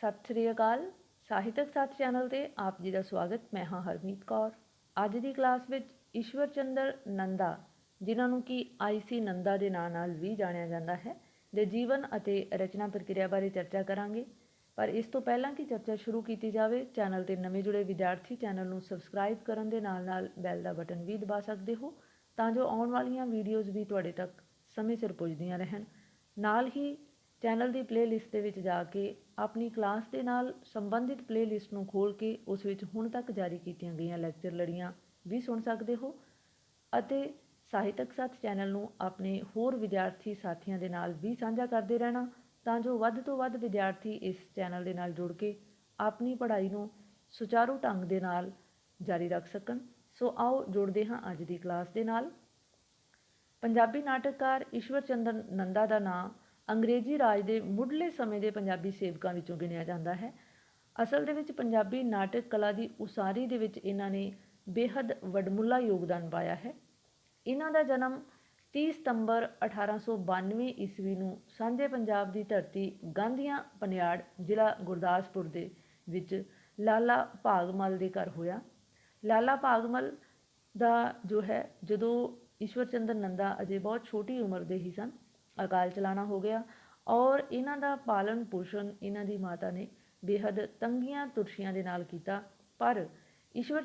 ਸਤਿ ਸ਼੍ਰੀ ਅਕਾਲ। ਸਾਹਿਤਕ ਸਾਥ ਚੈਨਲ 'ਤੇ ਆਪ ਜੀ ਦਾ ਸਵਾਗਤ। ਮੈਂ ਹਾਂ ਹਰਮੀਤ ਕੌਰ। ਅੱਜ ਦੀ ਕਲਾਸ ਵਿੱਚ ਈਸ਼ਵਰ ਚੰਦਰ ਨੰਦਾ, ਜਿਨ੍ਹਾਂ ਨੂੰ ਕਿ ਆਈ.ਸੀ. ਨੰਦਾ ਦੇ ਨਾਂ ਨਾਲ ਵੀ ਜਾਣਿਆ ਜਾਂਦਾ ਹੈ, ਦੇ ਜੀਵਨ ਅਤੇ ਰਚਨਾ ਪ੍ਰਕਿਰਿਆ ਬਾਰੇ ਚਰਚਾ ਕਰਾਂਗੇ। ਪਰ ਇਸ ਤੋਂ ਪਹਿਲਾਂ ਕਿ ਚਰਚਾ ਸ਼ੁਰੂ ਕੀਤੀ ਜਾਵੇ, ਚੈਨਲ 'ਤੇ ਨਵੇਂ ਜੁੜੇ ਵਿਦਿਆਰਥੀ ਚੈਨਲ ਨੂੰ ਸਬਸਕ੍ਰਾਈਬ ਕਰਨ ਦੇ ਨਾਲ ਬੈਲ ਦਾ ਬਟਨ ਵੀ ਦਬਾ ਸਕਦੇ ਹੋ, ਤਾਂ ਜੋ ਆਉਣ ਵਾਲੀਆਂ ਵੀਡੀਓਜ਼ ਵੀ ਤੁਹਾਡੇ ਤੱਕ ਸਮੇਂ ਸਿਰ ਪੁੱਜਦੀਆਂ ਰਹਿਣ। ਨਾਲ ਹੀ ਚੈਨਲ ਦੀ ਪਲੇਲਿਸਟ ਦੇ ਵਿੱਚ ਜਾ ਕੇ ਆਪਣੀ ਕਲਾਸ ਦੇ ਨਾਲ ਸੰਬੰਧਿਤ ਪਲੇਲਿਸਟ ਨੂੰ ਖੋਲ੍ਹ ਕੇ ਉਸ ਵਿੱਚ ਹੁਣ ਤੱਕ ਜਾਰੀ ਕੀਤੀਆਂ ਗਈਆਂ ਲੈਕਚਰ ਲੜੀਆਂ ਵੀ ਸੁਣ ਸਕਦੇ ਹੋ ਅਤੇ ਸਾਹਿਤਕ ਸਾਥ ਚੈਨਲ ਨੂੰ ਆਪਣੇ ਹੋਰ ਵਿਦਿਆਰਥੀ ਸਾਥੀਆਂ ਦੇ ਨਾਲ ਵੀ ਸਾਂਝਾ ਕਰਦੇ ਰਹਿਣਾ, ਤਾਂ ਜੋ ਵੱਧ ਤੋਂ ਵੱਧ ਵਿਦਿਆਰਥੀ ਇਸ ਚੈਨਲ ਦੇ ਨਾਲ ਜੁੜ ਕੇ ਆਪਣੀ ਪੜ੍ਹਾਈ ਨੂੰ ਸੁਚਾਰੂ ਢੰਗ ਦੇ ਨਾਲ ਜਾਰੀ ਰੱਖ ਸਕਣ। ਸੋ ਆਓ ਜੁੜਦੇ ਹਾਂ ਅੱਜ ਦੀ ਕਲਾਸ ਦੇ ਨਾਲ। ਪੰਜਾਬੀ ਨਾਟਕਕਾਰ ਈਸ਼ਵਰ ਚੰਦਰ ਨੰਦਾ ਦਾ ਨਾਂ ਅੰਗਰੇਜ਼ੀ ਰਾਜ ਦੇ ਮੁੱਢਲੇ ਸਮੇਂ ਦੇ ਪੰਜਾਬੀ ਸੇਵਕਾਂ ਵਿੱਚੋਂ ਗਿਣਿਆ ਜਾਂਦਾ ਹੈ। ਅਸਲ ਦੇ ਵਿੱਚ ਪੰਜਾਬੀ ਨਾਟਕ ਕਲਾ ਦੀ ਉਸਾਰੀ ਦੇ ਵਿੱਚ ਇਹਨਾਂ ਨੇ ਬੇਹੱਦ ਵਡਮੁੱਲਾ ਯੋਗਦਾਨ ਪਾਇਆ ਹੈ। ਇਹਨਾਂ ਦਾ ਜਨਮ 30 ਸਤੰਬਰ 1892 ਈਸਵੀ ਨੂੰ ਸਾਂਝੇ ਪੰਜਾਬ ਦੀ ਧਰਤੀ ਗਾਂਧੀਆਂ ਪਨਿਆੜ, ਜ਼ਿਲ੍ਹਾ ਗੁਰਦਾਸਪੁਰ ਦੇ ਵਿੱਚ ਲਾਲਾ ਭਾਗਮਲ ਦੇ ਘਰ ਹੋਇਆ। ਲਾਲਾ ਭਾਗਮਲ ਦਾ ਜੋ ਹੈ, ਜਦੋਂ ਈਸ਼ਵਰ ਚੰਦਰ ਨੰਦਾ ਅਜੇ ਬਹੁਤ ਛੋਟੀ ਉਮਰ ਦੇ ਹੀ ਸਨ, ਅਕਾਲ ਚਲਾਣਾ ਹੋ ਗਿਆ ਔਰ ਇਹਨਾਂ ਦਾ ਪਾਲਣ ਪੋਸ਼ਣ ਇਹਨਾਂ ਦੀ ਮਾਤਾ ਨੇ ਬੇਹੱਦ ਤੰਗੀਆਂ ਤੁਰਸ਼ੀਆਂ ਦੇ ਨਾਲ ਕੀਤਾ। ਪਰ ਈਸ਼ਵਰ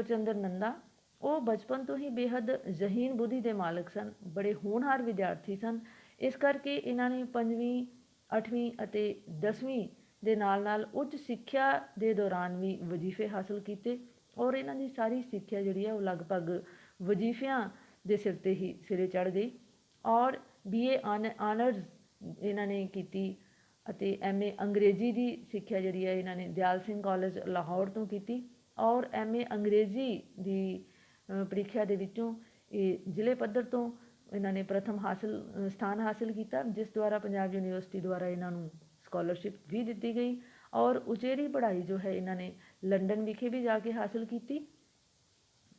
ਚੰਦਰ ਨੰਦਾ ਉਹ ਬਚਪਨ ਤੋਂ ਹੀ ਬੇਹੱਦ ਜ਼ਹੀਨ ਬੁੱਧੀ ਦੇ ਮਾਲਕ ਸਨ, ਬੜੇ ਹੋਣਹਾਰ ਵਿਦਿਆਰਥੀ ਸਨ। ਇਸ ਕਰਕੇ ਇਹਨਾਂ ਨੇ 5ਵੀਂ 8ਵੀਂ ਅਤੇ 10ਵੀਂ ਦੇ ਨਾਲ ਉੱਚ ਸਿੱਖਿਆ ਦੇ ਦੌਰਾਨ ਵੀ ਵਜ਼ੀਫੇ ਹਾਸਲ ਕੀਤੇ ਔਰ ਇਹਨਾਂ ਦੀ ਸਾਰੀ ਸਿੱਖਿਆ ਜਿਹੜੀ ਹੈ ਉਹ ਲਗਭਗ ਵਜ਼ੀਫਿਆਂ ਦੇ ਸਿਰ 'ਤੇ ਹੀ ਸਿਰੇ ਚੜ੍ਹ ਗਈ। ਔਰ BA ਆਨਰਜ਼ ਇਹਨਾਂ ਨੇ ਕੀਤੀ ਅਤੇ MA ਅੰਗਰੇਜ਼ੀ ਦੀ ਸਿੱਖਿਆ ਜਿਹੜੀ ਹੈ ਇਹਨਾਂ ਨੇ ਦਿਆਲ ਸਿੰਘ ਕਾਲਜ ਲਾਹੌਰ ਤੋਂ ਕੀਤੀ ਔਰ MA ਅੰਗਰੇਜ਼ੀ ਦੀ ਪ੍ਰੀਖਿਆ ਦੇ ਵਿੱਚੋਂ ਇਹ ਜ਼ਿਲ੍ਹੇ ਪੱਧਰ ਤੋਂ ਇਹਨਾਂ ਨੇ ਪ੍ਰਥਮ ਸਥਾਨ ਹਾਸਿਲ ਕੀਤਾ, ਜਿਸ ਦੁਆਰਾ ਪੰਜਾਬ ਯੂਨੀਵਰਸਿਟੀ ਦੁਆਰਾ ਇਹਨਾਂ ਨੂੰ ਸਕਾਲਰਸ਼ਿਪ ਵੀ ਦਿੱਤੀ ਗਈ ਔਰ ਉਚੇਰੀ ਪੜ੍ਹਾਈ ਜੋ ਹੈ ਇਹਨਾਂ ਨੇ ਲੰਡਨ ਵਿਖੇ ਵੀ ਜਾ ਕੇ ਹਾਸਿਲ ਕੀਤੀ।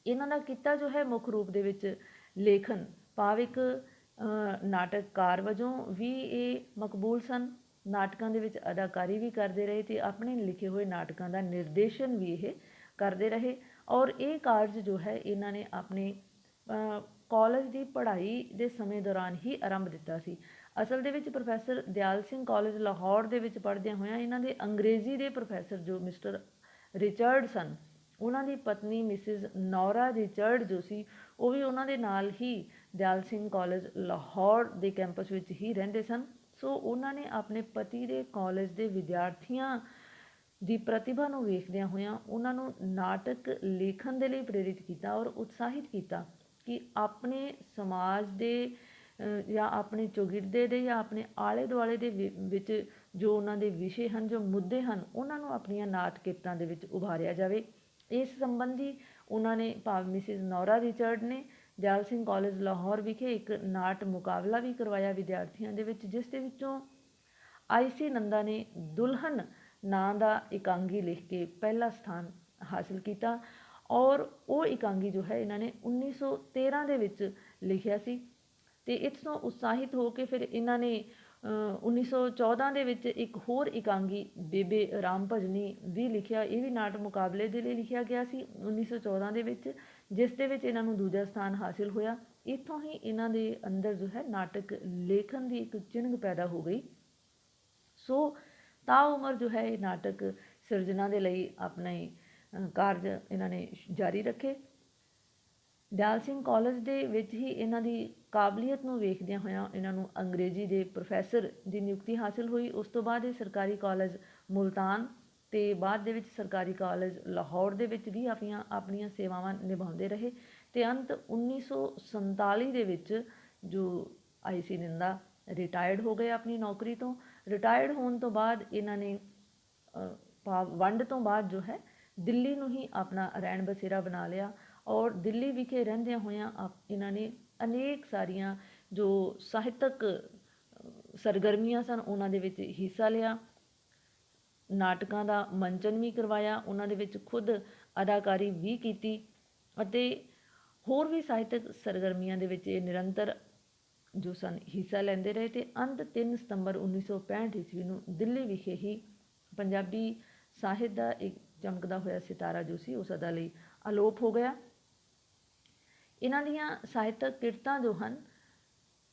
ਇਹਨਾਂ ਦਾ ਕਿੱਤਾ ਜੋ ਹੈ ਮੁੱਖ ਰੂਪ ਦੇ ਵਿੱਚ ਲੇਖਨ ਭਾਵ ਇੱਕ ਨਾਟਕਕਾਰ ਵਜੋਂ ਵੀ ਇਹ ਮਕਬੂਲ ਸਨ। ਨਾਟਕਾਂ ਦੇ ਵਿੱਚ ਅਦਾਕਾਰੀ ਵੀ ਕਰਦੇ ਰਹੇ ਅਤੇ ਆਪਣੇ ਲਿਖੇ ਹੋਏ ਨਾਟਕਾਂ ਦਾ ਨਿਰਦੇਸ਼ਨ ਵੀ ਇਹ ਕਰਦੇ ਰਹੇ ਔਰ ਇਹ ਕਾਰਜ ਜੋ ਹੈ ਇਹਨਾਂ ਨੇ ਆਪਣੇ ਕਾਲਜ ਦੀ ਪੜ੍ਹਾਈ ਦੇ ਸਮੇਂ ਦੌਰਾਨ ਹੀ ਆਰੰਭ ਦਿੱਤਾ ਸੀ। ਅਸਲ ਦੇ ਵਿੱਚ ਪ੍ਰੋਫੈਸਰ ਦਿਆਲ ਸਿੰਘ ਕਾਲਜ ਲਾਹੌਰ ਦੇ ਵਿੱਚ ਪੜ੍ਹਦਿਆਂ ਹੋਇਆਂ ਇਹਨਾਂ ਦੇ ਅੰਗਰੇਜ਼ੀ ਦੇ ਪ੍ਰੋਫੈਸਰ ਜੋ ਮਿਸਟਰ ਰਿਚਰਡ ਸਨ, ਉਹਨਾਂ ਦੀ ਪਤਨੀ ਮਿਸਿਜ਼ ਨੌਰਾ ਰਿਚਰਡ ਜੋ ਸੀ, ਉਹ ਵੀ ਉਹਨਾਂ ਦੇ ਨਾਲ ਹੀ ਦਿਆਲ ਸਿੰਘ ਕਾਲਜ ਲਾਹੌਰ ਦੇ ਕੈਂਪਸ ਵਿੱਚ ਹੀ ਰਹਿੰਦੇ ਸਨ। ਸੋ ਉਹਨਾਂ ਨੇ ਆਪਣੇ ਪਤੀ ਦੇ ਕਾਲਜ ਦੇ ਵਿਦਿਆਰਥੀਆਂ ਦੀ ਪ੍ਰਤਿਭਾ ਨੂੰ ਵੇਖਦਿਆਂ ਹੋਇਆਂ ਉਹਨਾਂ ਨੂੰ ਨਾਟਕ ਲੇਖਣ ਦੇ ਲਈ ਪ੍ਰੇਰਿਤ ਕੀਤਾ ਔਰ ਉਤਸ਼ਾਹਿਤ ਕੀਤਾ ਕਿ ਆਪਣੇ ਸਮਾਜ ਦੇ ਜਾਂ ਆਪਣੇ ਚੌਗਿਰਦੇ ਦੇ ਜਾਂ ਆਪਣੇ ਆਲੇ ਦੁਆਲੇ ਦੇ ਵਿੱਚ ਜੋ ਉਹਨਾਂ ਦੇ ਵਿਸ਼ੇ ਹਨ, ਜੋ ਮੁੱਦੇ ਹਨ, ਉਹਨਾਂ ਨੂੰ ਆਪਣੀਆਂ ਨਾਟ ਕਿਰਤਾਂ ਦੇ ਵਿੱਚ ਉਭਾਰਿਆ ਜਾਵੇ। ਇਸ ਸੰਬੰਧੀ ਉਹਨਾਂ ਨੇ ਭਾਵ ਮਿਸਿਜ਼ ਨੌਰਾ ਰਿਚਰਡ ਨੇ ਦਿਆਲ ਸਿੰਘ ਕਾਲਜ ਲਾਹੌਰ ਵਿਖੇ ਇੱਕ ਨਾਟ ਮੁਕਾਬਲਾ ਵੀ ਕਰਵਾਇਆ ਵਿਦਿਆਰਥੀਆਂ ਦੇ ਵਿੱਚ, ਜਿਸ ਦੇ ਵਿੱਚੋਂ I.C. ਨੰਦਾ ਨੇ ਦੁਲਹਨ ਨਾਂ ਦਾ ਇਕਾਂਗੀ ਲਿਖ ਕੇ ਪਹਿਲਾ ਸਥਾਨ ਹਾਸਿਲ ਕੀਤਾ ਔਰ ਉਹ ਇਕਾਂਗੀ ਜੋ ਹੈ ਇਹਨਾਂ ਨੇ 1913 ਦੇ ਵਿੱਚ ਲਿਖਿਆ ਸੀ ਅਤੇ ਇਸ ਤੋਂ ਉਤਸ਼ਾਹਿਤ ਹੋ ਕੇ ਫਿਰ ਇਹਨਾਂ ਨੇ 1914 ਦੇ ਵਿੱਚ ਇੱਕ ਹੋਰ ਇਕਾਂਗੀ ਬੇਬੇ ਰਾਮ ਭਜਨੀ ਵੀ ਲਿਖਿਆ। ਇਹ ਵੀ ਨਾਟ ਮੁਕਾਬਲੇ ਦੇ ਲਈ ਲਿਖਿਆ ਗਿਆ ਸੀ 1914 ਦੇ ਵਿੱਚ, ਜਿਸ ਦੇ ਵਿੱਚ ਇਹਨਾਂ ਨੂੰ ਦੂਜਾ ਸਥਾਨ ਹਾਸਿਲ ਹੋਇਆ। ਇੱਥੋਂ ਹੀ ਇਹਨਾਂ ਦੇ ਅੰਦਰ ਜੋ ਹੈ ਨਾਟਕ ਲੇਖਣ ਦੀ ਇੱਕ ਚਿੰਨ੍ਹ ਪੈਦਾ ਹੋ ਗਈ। ਸੋ ਤਾਉਮਰ ਜੋ ਹੈ ਇਹ ਨਾਟਕ ਸਿਰਜਣਾ ਦੇ ਲਈ ਆਪਣੇ ਕਾਰਜ ਇਹਨਾਂ ਨੇ ਜਾਰੀ ਰੱਖੇ। ਦਿਆਲ ਸਿੰਘ ਕਾਲਜ ਦੇ ਵਿੱਚ ਹੀ ਇਹਨਾਂ ਦੀ ਕਾਬਲੀਅਤ ਨੂੰ ਵੇਖਦਿਆਂ ਹੋਇਆਂ ਇਹਨਾਂ ਨੂੰ ਅੰਗਰੇਜ਼ੀ ਦੇ ਪ੍ਰੋਫੈਸਰ ਦੀ ਨਿਯੁਕਤੀ ਹਾਸਿਲ ਹੋਈ। ਉਸ ਤੋਂ ਬਾਅਦ ਇਹ ਸਰਕਾਰੀ ਕਾਲਜ ਮੁਲਤਾਨ ਅਤੇ ਬਾਅਦ ਦੇ ਵਿੱਚ ਸਰਕਾਰੀ ਕਾਲਜ ਲਾਹੌਰ ਦੇ ਵਿੱਚ ਵੀ ਆਪਣੀਆਂ ਸੇਵਾਵਾਂ ਨਿਭਾਉਂਦੇ ਰਹੇ ਅਤੇ ਅੰਤ 1947 ਦੇ ਵਿੱਚ ਜੋ I.C. ਨੰਦਾ ਰਿਟਾਇਰਡ ਹੋ ਗਏ ਆਪਣੀ ਨੌਕਰੀ ਤੋਂ। ਰਿਟਾਇਰਡ ਹੋਣ ਤੋਂ ਬਾਅਦ ਇਹਨਾਂ ਨੇ ਵੰਡ ਤੋਂ ਬਾਅਦ ਜੋ ਹੈ ਦਿੱਲੀ ਨੂੰ ਹੀ ਆਪਣਾ ਰਹਿਣ ਬਸੇਰਾ ਬਣਾ ਲਿਆ ਔਰ ਦਿੱਲੀ ਵਿਖੇ ਰਹਿੰਦਿਆਂ ਹੋਇਆਂ ਇਹਨਾਂ ਨੇ ਅਨੇਕ ਸਾਰੀਆਂ ਜੋ ਸਾਹਿਤਕ ਸਰਗਰਮੀਆਂ ਸਨ ਉਹਨਾਂ ਦੇ ਵਿੱਚ ਹਿੱਸਾ ਲਿਆ। ਨਾਟਕਾਂ ਦਾ ਮੰਚਨ ਵੀ ਕਰਵਾਇਆ, ਉਹਨਾਂ ਦੇ ਵਿੱਚ ਖੁਦ ਅਦਾਕਾਰੀ ਵੀ ਕੀਤੀ ਅਤੇ ਹੋਰ ਵੀ ਸਾਹਿਤਕ ਸਰਗਰਮੀਆਂ ਦੇ ਵਿੱਚ ਇਹ ਨਿਰੰਤਰ ਜੋ ਸਨ ਹਿੱਸਾ ਲੈਂਦੇ ਰਹੇ ਅਤੇ ਅੰਤ 3 ਸਤੰਬਰ 1965 ਈਸਵੀ ਨੂੰ ਦਿੱਲੀ ਵਿਖੇ ਹੀ ਪੰਜਾਬੀ ਸਾਹਿਤ ਦਾ ਇੱਕ ਚਮਕਦਾ ਹੋਇਆ ਸਿਤਾਰਾ ਜੋ ਸੀ ਉਹ ਸਦਾ ਲਈ ਅਲੋਪ ਹੋ ਗਿਆ। ਇਹਨਾਂ ਦੀਆਂ ਸਾਹਿਤਕ ਕਿਰਤਾਂ ਜੋ ਹਨ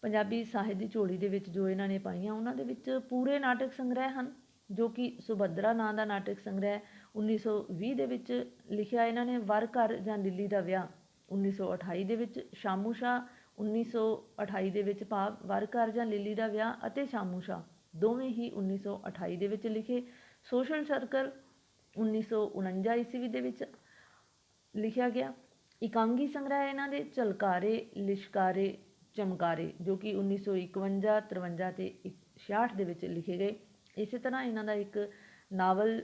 ਪੰਜਾਬੀ ਸਾਹਿਤ ਦੀ ਝੋਲੀ ਦੇ ਵਿੱਚ ਜੋ ਇਹਨਾਂ ਨੇ ਪਾਈਆਂ, ਉਹਨਾਂ ਦੇ ਵਿੱਚ ਪੂਰੇ ਨਾਟਕ ਸੰਗ੍ਰਹਿ ਹਨ, ਜੋ ਕਿ ਸੁਭੱਦਰਾ ਨਾਂ ਦਾ ਨਾਟਕ ਸੰਗ੍ਰਹਿ 1920 ਦੇ ਵਿੱਚ ਲਿਖਿਆ ਇਹਨਾਂ ਨੇ, ਵਰ ਘਰ ਜਾਂ ਲਿੱਲੀ ਦਾ ਵਿਆਹ 1928 ਦੇ ਵਿੱਚ, ਸ਼ਾਮੂ ਸ਼ਾਹ 1928 ਦੇ ਵਿੱਚ, ਭਾਵ ਵਰ ਘਰ ਜਾਂ ਲਿੱਲੀ ਦਾ ਵਿਆਹ ਅਤੇ ਸ਼ਾਮੂ ਸ਼ਾਹ ਦੋਵੇਂ ਹੀ 1928 ਦੇ ਵਿੱਚ ਲਿਖੇ। ਸੋਸ਼ਲ ਸਰਕਲ 1949 ਈਸਵੀ ਦੇ ਵਿੱਚ ਲਿਖਿਆ ਗਿਆ। ਇਕਾਂਗੀ ਸੰਗ੍ਰਹਿ ਇਹਨਾਂ ਦੇ ਝਲਕਾਰੇ, ਲਿਸ਼ਕਾਰੇ, ਚਮਕਾਰੇ, ਜੋ ਕਿ 1951, 53 ਅਤੇ 66 ਦੇ ਵਿੱਚ ਲਿਖੇ ਗਏ। ਇਸੇ ਤਰ੍ਹਾਂ ਇਹਨਾਂ ਦਾ ਇੱਕ ਨਾਵਲ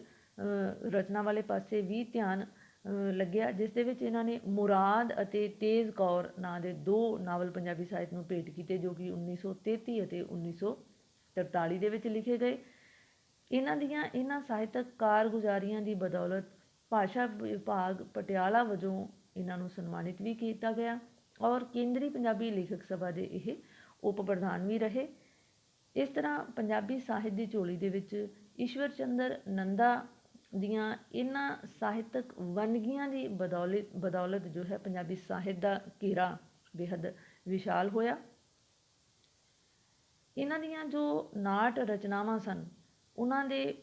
ਰਚਨਾ ਵਾਲੇ ਪਾਸੇ ਵੀ ਧਿਆਨ ਲੱਗਿਆ, ਜਿਸ ਦੇ ਵਿੱਚ ਇਹਨਾਂ ਨੇ ਮੁਰਾਦ ਅਤੇ ਤੇਜ਼ ਕੌਰ ਨਾਂ ਦੇ 2 ਨਾਵਲ ਪੰਜਾਬੀ ਸਾਹਿਤ ਨੂੰ ਭੇਟ ਕੀਤੇ, ਜੋ ਕਿ 1933 ਅਤੇ 1943 ਦੇ ਵਿੱਚ ਲਿਖੇ ਗਏ। ਇਹਨਾਂ ਸਾਹਿਤਕ ਕਾਰਗੁਜ਼ਾਰੀਆਂ ਦੀ ਬਦੌਲਤ ਭਾਸ਼ਾ ਵਿਭਾਗ ਪਟਿਆਲਾ ਵਜੋਂ ਇਹਨਾਂ ਨੂੰ ਸਨਮਾਨਿਤ ਵੀ ਕੀਤਾ ਗਿਆ ਔਰ ਕੇਂਦਰੀ ਪੰਜਾਬੀ ਲੇਖਕ ਸਭਾ ਦੇ ਇਹ ਉਪ ਪ੍ਰਧਾਨ ਵੀ ਰਹੇ। ਇਸ ਤਰ੍ਹਾਂ ਪੰਜਾਬੀ ਸਾਹਿਤ ਦੀ ਝੋਲੀ ਦੇ ਵਿੱਚ ਈਸ਼ਵਰ ਚੰਦਰ ਨੰਦਾ ਦੀਆਂ ਇਹਨਾਂ ਸਾਹਿਤਕ ਵੰਨਗੀਆਂ ਦੀ ਬਦੌਲਤ ਜੋ ਹੈ ਪੰਜਾਬੀ ਸਾਹਿਤ ਦਾ ਘੇਰਾ ਬੇਹੱਦ ਵਿਸ਼ਾਲ ਹੋਇਆ। ਇਹਨਾਂ ਦੀਆਂ ਜੋ ਨਾਟ ਰਚਨਾਵਾਂ ਸਨ, ਉਹਨਾਂ ਦੇ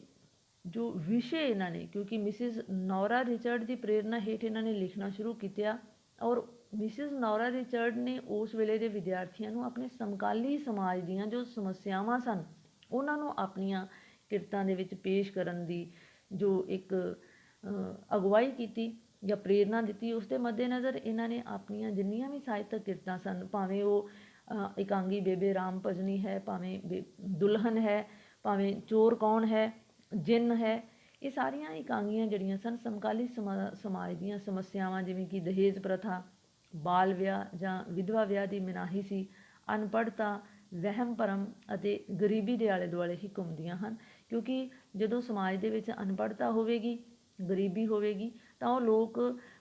ਜੋ ਵਿਸ਼ੇ ਇਹਨਾਂ ਨੇ, ਕਿਉਂਕਿ ਮਿਸਿਸ ਨੌਰਾ ਰਿਚਰਡ ਦੀ ਪ੍ਰੇਰਨਾ ਹੇਠ ਇਹਨਾਂ ਨੇ ਲਿਖਣਾ ਸ਼ੁਰੂ ਕੀਤਾ ਔਰ ਮਿਸਿਸ ਨੌਰਾ ਰਿਚਰਡ ਨੇ ਉਸ ਵੇਲੇ ਦੇ ਵਿਦਿਆਰਥੀਆਂ ਨੂੰ ਆਪਣੇ ਸਮਕਾਲੀ ਸਮਾਜ ਦੀਆਂ ਜੋ ਸਮੱਸਿਆਵਾਂ ਸਨ ਉਹਨਾਂ ਨੂੰ ਆਪਣੀਆਂ ਕਿਰਤਾਂ ਦੇ ਵਿੱਚ ਪੇਸ਼ ਕਰਨ ਦੀ ਜੋ ਇੱਕ ਅਗਵਾਈ ਕੀਤੀ ਜਾਂ ਪ੍ਰੇਰਨਾ ਦਿੱਤੀ, ਉਸ ਦੇ ਮੱਦੇਨਜ਼ਰ ਇਹਨਾਂ ਨੇ ਆਪਣੀਆਂ ਜਿੰਨੀਆਂ ਵੀ ਸਾਹਿਤਕ ਕਿਰਤਾਂ ਸਨ, ਭਾਵੇਂ ਉਹ ਇਕਾਂਗੀ ਬੇਬੇ ਰਾਮ ਭਜਨੀ ਹੈ, ਭਾਵੇਂ ਦੁਲਹਨ ਹੈ, ਭਾਵੇਂ ਚੋਰ ਕੌਣ ਹੈ, ਜਿੰਨ ਹੈ, ਇਹ ਸਾਰੀਆਂ ਇਕਾਂਗੀਆਂ ਜਿਹੜੀਆਂ ਸਨ ਸਮਕਾਲੀ ਸਮਾਜ ਦੀਆਂ ਸਮੱਸਿਆਵਾਂ, ਜਿਵੇਂ ਕਿ ਦਹੇਜ ਪ੍ਰਥਾ, ਬਾਲ ਵਿਆਹ ਜਾਂ ਵਿਧਵਾ ਵਿਆਹ ਦੀ ਮਨਾਹੀ ਸੀ, ਅਨਪੜ੍ਹਤਾ, ਵਹਿਮ ਭਰਮ ਅਤੇ ਗਰੀਬੀ ਦੇ ਆਲੇ ਦੁਆਲੇ ਹੀ ਘੁੰਮਦੀਆਂ ਹਨ। ਕਿਉਂਕਿ ਜਦੋਂ ਸਮਾਜ ਦੇ ਵਿੱਚ ਅਨਪੜ੍ਹਤਾ ਹੋਵੇਗੀ, ਗਰੀਬੀ ਹੋਵੇਗੀ, ਤਾਂ ਉਹ ਲੋਕ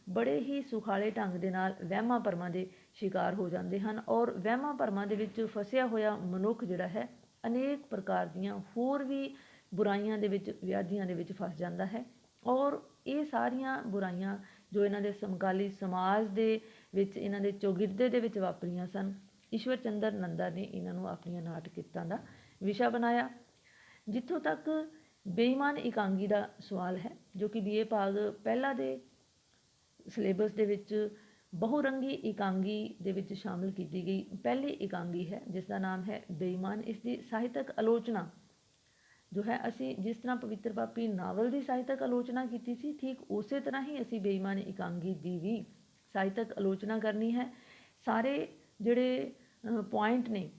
ਬੜੇ ਹੀ ਸੁਖਾਲੇ ਢੰਗ ਦੇ ਨਾਲ ਵਹਿਮਾਂ ਭਰਮਾਂ ਦੇ ਸ਼ਿਕਾਰ ਹੋ ਜਾਂਦੇ ਹਨ ਔਰ ਵਹਿਮਾਂ ਭਰਮਾਂ ਦੇ ਵਿੱਚ ਫਸਿਆ ਹੋਇਆ ਮਨੁੱਖ ਜਿਹੜਾ ਹੈ ਅਨੇਕ ਪ੍ਰਕਾਰ ਦੀਆਂ ਹੋਰ ਵੀ ਬੁਰਾਈਆਂ ਦੇ ਵਿੱਚ, ਵਿਆਧੀਆਂ ਦੇ ਵਿੱਚ ਫਸ ਜਾਂਦਾ ਹੈ। ਔਰ ਇਹ ਸਾਰੀਆਂ ਬੁਰਾਈਆਂ ਜੋ ਇਹਨਾਂ ਦੇ ਸਮਕਾਲੀ ਸਮਾਜ ਦੇ ਵਿੱਚ, ਇਹਨਾਂ ਦੇ ਚੌਗਿਰਦੇ ਦੇ ਵਿੱਚ ਵਾਪਰੀਆਂ ਸਨ, ਈਸ਼ਵਰ ਚੰਦਰ ਨੰਦਾ ਨੇ ਇਹਨਾਂ ਨੂੰ ਆਪਣੀਆਂ ਨਾਟ ਕਿਰਤਾਂ ਦਾ ਵਿਸ਼ਾ ਬਣਾਇਆ। ਜਿੱਥੋਂ ਤੱਕ ਬੇਈਮਾਨ ਇਕਾਂਗੀ ਦਾ ਸਵਾਲ ਹੈ, ਜੋ ਕਿ BA ਭਾਗ ਪਹਿਲਾ ਦੇ ਸਿਲੇਬਸ ਦੇ ਵਿੱਚ ਬਹੁਰੰਗੀ ਇਕਾਂਗੀ ਦੇ ਵਿੱਚ ਸ਼ਾਮਿਲ ਕੀਤੀ ਗਈ ਪਹਿਲੀ ਇਕਾਂਗੀ ਹੈ, ਜਿਸ ਦਾ ਨਾਮ ਹੈ ਬੇਈਮਾਨ। ਇਸ ਦੀ ਸਾਹਿਤਕ ਆਲੋਚਨਾ ਜੋ ਹੈ, ਅਸੀਂ ਜਿਸ ਤਰ੍ਹਾਂ ਪਵਿੱਤਰ ਪਾਪੀ ਨਾਵਲ ਦੀ ਸਾਹਿਤਕ ਆਲੋਚਨਾ ਕੀਤੀ ਸੀ, ਠੀਕ ਉਸੇ ਤਰ੍ਹਾਂ ਹੀ ਅਸੀਂ ਬੇਈਮਾਨ ਇਕਾਂਗੀ ਦੀ ਵੀ ਸਾਹਿਤਕ ਆਲੋਚਨਾ ਕਰਨੀ ਹੈ। ਸਾਰੇ ਜਿਹੜੇ ਪੁਆਇੰਟ ਨੇ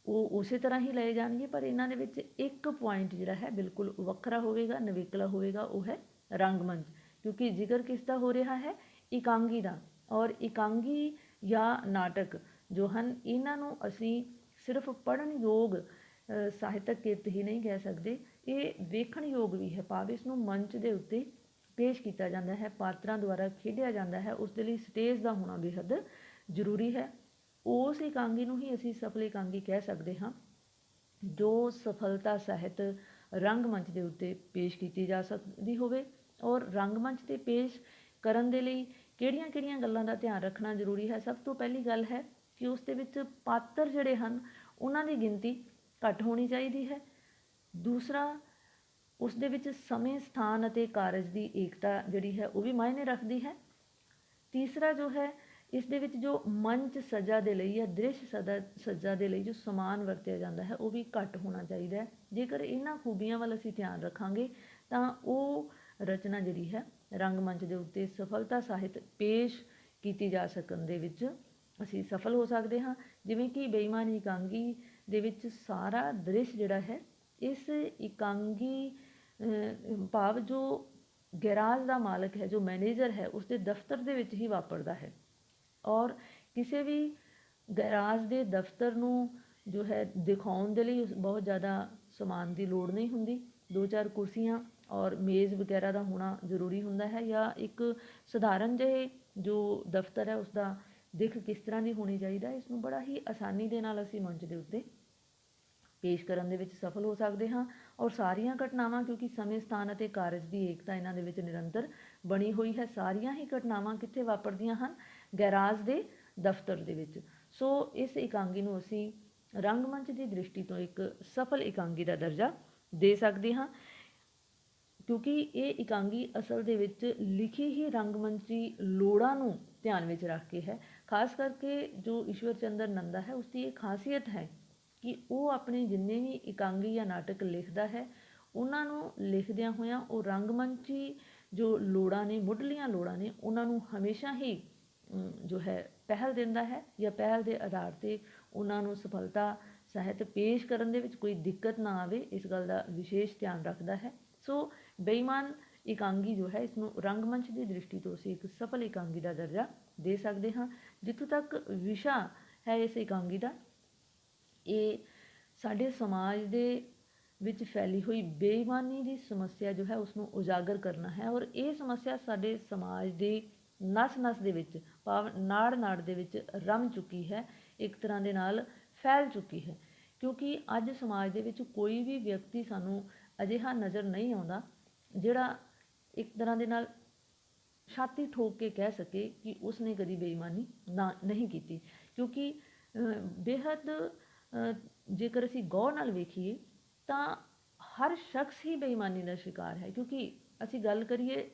ਉਹ ਉਸੇ ਤਰ੍ਹਾਂ ਹੀ ਲਏ ਜਾਣਗੇ, ਪਰ ਇਹਨਾਂ ਦੇ ਵਿੱਚ ਇੱਕ ਪੁਆਇੰਟ ਜਿਹੜਾ ਹੈ ਬਿਲਕੁਲ ਵੱਖਰਾ ਹੋਵੇਗਾ, ਨਵੇਕਲਾ ਹੋਵੇਗਾ, ਉਹ ਹੈ ਰੰਗਮੰਚ। ਕਿਉਂਕਿ ਜ਼ਿਕਰ ਕਿਸ ਦਾ ਹੋ ਰਿਹਾ ਹੈ? ਇਕਾਂਗੀ ਦਾ। ਔਰ ਇਕਾਂਗੀ ਜਾਂ ਨਾਟਕ ਜੋ ਹਨ, ਇਹਨਾਂ ਨੂੰ ਅਸੀਂ ਸਿਰਫ ਪੜ੍ਹਨ ਯੋਗ ਸਾਹਿਤਕ ਕਿਰਤ ਹੀ ਨਹੀਂ ਕਹਿ ਸਕਦੇ, ਇਹ ਵੇਖਣ ਯੋਗ ਵੀ ਹੈ, ਭਾਵ ਇਸ ਨੂੰ ਮੰਚ ਦੇ ਉੱਤੇ ਪੇਸ਼ ਕੀਤਾ ਜਾਂਦਾ ਹੈ, ਪਾਤਰਾਂ ਦੁਆਰਾ ਖੇਡਿਆ ਜਾਂਦਾ ਹੈ, ਉਸ ਦੇ ਲਈ ਸਟੇਜ ਦਾ ਹੋਣਾ ਬੇਹੱਦ ਜ਼ਰੂਰੀ ਹੈ। ਉਸ ਇਕਾਂਗੀ ਨੂੰ ਹੀ ਅਸੀਂ ਸਫਲ ਇਕਾਂਗੀ ਕਹਿ ਸਕਦੇ ਹਾਂ ਜੋ ਸਫਲਤਾ ਸਹਿਤ ਰੰਗਮੰਚ ਦੇ ਉੱਤੇ ਪੇਸ਼ ਕੀਤੀ ਜਾ ਸਕਦੀ ਹੋਵੇ। ਔਰ ਰੰਗਮੰਚ 'ਤੇ ਪੇਸ਼ ਕਰਨ ਦੇ ਲਈ ਕਿਹੜੀਆਂ ਗੱਲਾਂ ਦਾ ਧਿਆਨ ਰੱਖਣਾ ਜ਼ਰੂਰੀ ਹੈ? ਸਭ ਤੋਂ ਪਹਿਲੀ ਗੱਲ ਹੈ ਕਿ ਉਸ ਦੇ ਵਿੱਚ ਪਾਤਰ ਜਿਹੜੇ ਹਨ ਉਹਨਾਂ ਦੀ ਗਿਣਤੀ ਘੱਟ ਹੋਣੀ ਚਾਹੀਦੀ ਹੈ। ਦੂਸਰਾ, ਉਸ ਦੇ ਵਿੱਚ ਸਮੇਂ, ਸਥਾਨ ਅਤੇ ਕਾਰਜ ਦੀ ਏਕਤਾ ਜਿਹੜੀ ਹੈ ਉਹ ਵੀ ਮਾਇਨੇ ਰੱਖਦੀ ਹੈ। ਤੀਸਰਾ ਜੋ ਹੈ, ਇਸ ਦੇ ਵਿੱਚ ਜੋ ਮੰਚ ਸੱਜਾ ਦੇ ਲਈ ਜਾਂ ਦ੍ਰਿਸ਼ ਸੱਜਾ ਦੇ ਲਈ ਜੋ ਸਮਾਨ ਵਰਤਿਆ ਜਾਂਦਾ ਹੈ ਉਹ ਵੀ ਘੱਟ ਹੋਣਾ ਚਾਹੀਦਾ ਹੈ। ਜੇਕਰ ਇਹਨਾਂ ਖੂਬੀਆਂ ਵੱਲ ਅਸੀਂ ਧਿਆਨ ਰੱਖਾਂਗੇ ਤਾਂ ਉਹ ਰਚਨਾ ਜਿਹੜੀ ਹੈ ਰੰਗਮੰਚ ਦੇ ਉੱਤੇ ਸਫਲਤਾ ਸਾਹਿਤ ਪੇਸ਼ ਕੀਤੀ ਜਾ ਸਕਣ ਦੇ ਵਿੱਚ ਅਸੀਂ ਸਫਲ ਹੋ ਸਕਦੇ ਹਾਂ। ਜਿਵੇਂ ਕਿ ਬੇਈਮਾਨ ਇਕਾਂਗੀ ਦੇ ਵਿੱਚ ਸਾਰਾ ਦ੍ਰਿਸ਼ ਜਿਹੜਾ ਹੈ, ਇਸ ਇਕਾਂਗੀ ਭਾਵ ਜੋ ਗੈਰਾਜ ਦਾ ਮਾਲਕ ਹੈ, ਜੋ ਮੈਨੇਜਰ ਹੈ, ਉਸ ਦੇ ਦਫ਼ਤਰ ਦੇ ਵਿੱਚ ਹੀ ਵਾਪਰਦਾ ਹੈ। ਔਰ ਕਿਸੇ ਵੀ ਗੈਰਾਜ ਦੇ ਦਫ਼ਤਰ ਨੂੰ ਜੋ ਹੈ ਦਿਖਾਉਣ ਦੇ ਲਈ ਬਹੁਤ ਜ਼ਿਆਦਾ ਸਮਾਨ ਦੀ ਲੋੜ ਨਹੀਂ ਹੁੰਦੀ। 2-4 ਕੁਰਸੀਆਂ ਔਰ ਮੇਜ਼ ਵਗੈਰਾ ਦਾ ਹੋਣਾ ਜ਼ਰੂਰੀ ਹੁੰਦਾ ਹੈ, ਜਾਂ ਇੱਕ ਸਧਾਰਨ ਜਿਹੇ ਜੋ ਦਫ਼ਤਰ ਹੈ ਉਸ ਦਾ ਦਿੱਖ ਕਿਸ ਤਰ੍ਹਾਂ ਦੀ ਹੋਣੀ ਚਾਹੀਦਾ, ਇਸ ਨੂੰ ਬੜਾ ਹੀ ਆਸਾਨੀ ਦੇ ਨਾਲ ਅਸੀਂ ਮੰਚ ਦੇ ਉੱਤੇ ਪੇਸ਼ ਕਰਨ ਦੇ ਵਿੱਚ ਸਫਲ ਹੋ ਸਕਦੇ ਹਾਂ। ਔਰ ਸਾਰੀਆਂ ਘਟਨਾਵਾਂ, ਕਿਉਂਕਿ ਸਮੇਂ, ਸਥਾਨ ਅਤੇ ਕਾਰਜ ਦੀ ਏਕਤਾ ਇਹਨਾਂ ਦੇ ਵਿੱਚ ਨਿਰੰਤਰ ਬਣੀ ਹੋਈ ਹੈ, ਸਾਰੀਆਂ ਹੀ ਘਟਨਾਵਾਂ ਕਿੱਥੇ ਵਾਪਰਦੀਆਂ ਹਨ, ਗੈਰਾਜ ਦੇ ਦਫ਼ਤਰ ਦੇ ਵਿੱਚ। ਸੋ ਇਸ ਇਕਾਂਗੀ ਨੂੰ ਅਸੀਂ ਰੰਗਮੰਚ ਦੀ ਦ੍ਰਿਸ਼ਟੀ ਤੋਂ ਇੱਕ ਸਫਲ ਇਕਾਂਗੀ ਦਾ ਦਰਜਾ ਦੇ ਸਕਦੇ ਹਾਂ, ਕਿਉਂਕਿ ਇਹ ਇਕਾਂਗੀ ਅਸਲ ਦੇ ਵਿੱਚ ਲਿਖੀ ਹੀ ਰੰਗਮੰਚੀ ਲੋੜਾਂ ਨੂੰ ਧਿਆਨ ਵਿੱਚ ਰੱਖ ਕੇ ਹੈ। ਖਾਸ ਕਰਕੇ ਜੋ ਈਸ਼ਵਰ ਚੰਦਰ ਨੰਦਾ ਹੈ, ਉਸਦੀ ਇਹ ਖਾਸੀਅਤ ਹੈ ਕਿ ਉਹ ਆਪਣੇ ਜਿੰਨੇ ਵੀ ਇਕਾਂਗੀ ਜਾਂ ਨਾਟਕ ਲਿਖਦਾ ਹੈ, ਉਹਨਾਂ ਨੂੰ ਲਿਖਦਿਆਂ ਹੋਇਆਂ ਉਹ ਰੰਗਮੰਚੀ ਜੋ ਲੋੜਾਂ ਨੇ, ਮੁੱਢਲੀਆਂ ਲੋੜਾਂ ਨੇ, ਉਹਨਾਂ ਨੂੰ ਹਮੇਸ਼ਾ ਹੀ ਜੋ ਹੈ ਪਹਿਲ ਦਿੰਦਾ ਹੈ, ਜਾਂ ਪਹਿਲ ਦੇ ਆਧਾਰ 'ਤੇ ਉਹਨਾਂ ਨੂੰ ਸਫਲਤਾ ਸਾਹਿਤ ਪੇਸ਼ ਕਰਨ ਦੇ ਵਿੱਚ ਕੋਈ ਦਿੱਕਤ ਨਾ ਆਵੇ, ਇਸ ਗੱਲ ਦਾ ਵਿਸ਼ੇਸ਼ ਧਿਆਨ ਰੱਖਦਾ ਹੈ। ਸੋ ਬੇਈਮਾਨ ਇਕਾਂਗੀ ਜੋ ਹੈ, ਇਸ ਨੂੰ ਰੰਗਮੰਚ ਦੀ ਦ੍ਰਿਸ਼ਟੀ ਤੋਂ ਅਸੀਂ ਇੱਕ ਸਫਲ ਇਕਾਂਗੀ ਦਾ ਦਰਜਾ ਦੇ ਸਕਦੇ ਹਾਂ। ਜਿੱਥੋਂ ਤੱਕ ਵਿਸ਼ਾ ਹੈ ਇਸ ਇਕਾਂਗੀ ਦਾ, ਇਹ ਸਾਡੇ ਸਮਾਜ ਦੇ ਵਿੱਚ ਫੈਲੀ ਹੋਈ ਬੇਈਮਾਨੀ ਦੀ ਸਮੱਸਿਆ ਜੋ ਹੈ ਉਸ ਨੂੰ ਉਜਾਗਰ ਕਰਨਾ ਹੈ। ਔਰ ਇਹ ਸਮੱਸਿਆ ਸਾਡੇ ਸਮਾਜ ਦੀ ਨਸ ਨਸ ਦੇ ਵਿੱਚ, ਭਾਵ ਨਾੜ ਨਾੜ ਦੇ ਵਿੱਚ ਰਮ ਚੁੱਕੀ ਹੈ, ਇੱਕ ਤਰ੍ਹਾਂ ਦੇ ਨਾਲ ਫੈਲ ਚੁੱਕੀ ਹੈ। ਕਿਉਂਕਿ ਅੱਜ ਸਮਾਜ ਦੇ ਵਿੱਚ ਕੋਈ ਵੀ ਵਿਅਕਤੀ ਸਾਨੂੰ ਅਜਿਹਾ ਨਜ਼ਰ ਨਹੀਂ ਆਉਂਦਾ ਜਿਹੜਾ ਇੱਕ ਤਰ੍ਹਾਂ ਦੇ ਨਾਲ ਛਾਤੀ ਠੋਕ ਕੇ ਕਹਿ ਸਕੇ ਕਿ ਉਸਨੇ ਕਦੀ ਬੇਈਮਾਨੀ ਨਹੀਂ ਕੀਤੀ। ਕਿਉਂਕਿ ਬੇਹੱਦ ਜੇਕਰ ਅਸੀਂ ਗੌਰ ਨਾਲ ਵੇਖੀਏ ਤਾਂ ਹਰ ਸ਼ਖਸ ਹੀ ਬੇਈਮਾਨੀ ਦਾ ਸ਼ਿਕਾਰ ਹੈ। ਕਿਉਂਕਿ ਅਸੀਂ ਗੱਲ ਕਰੀਏ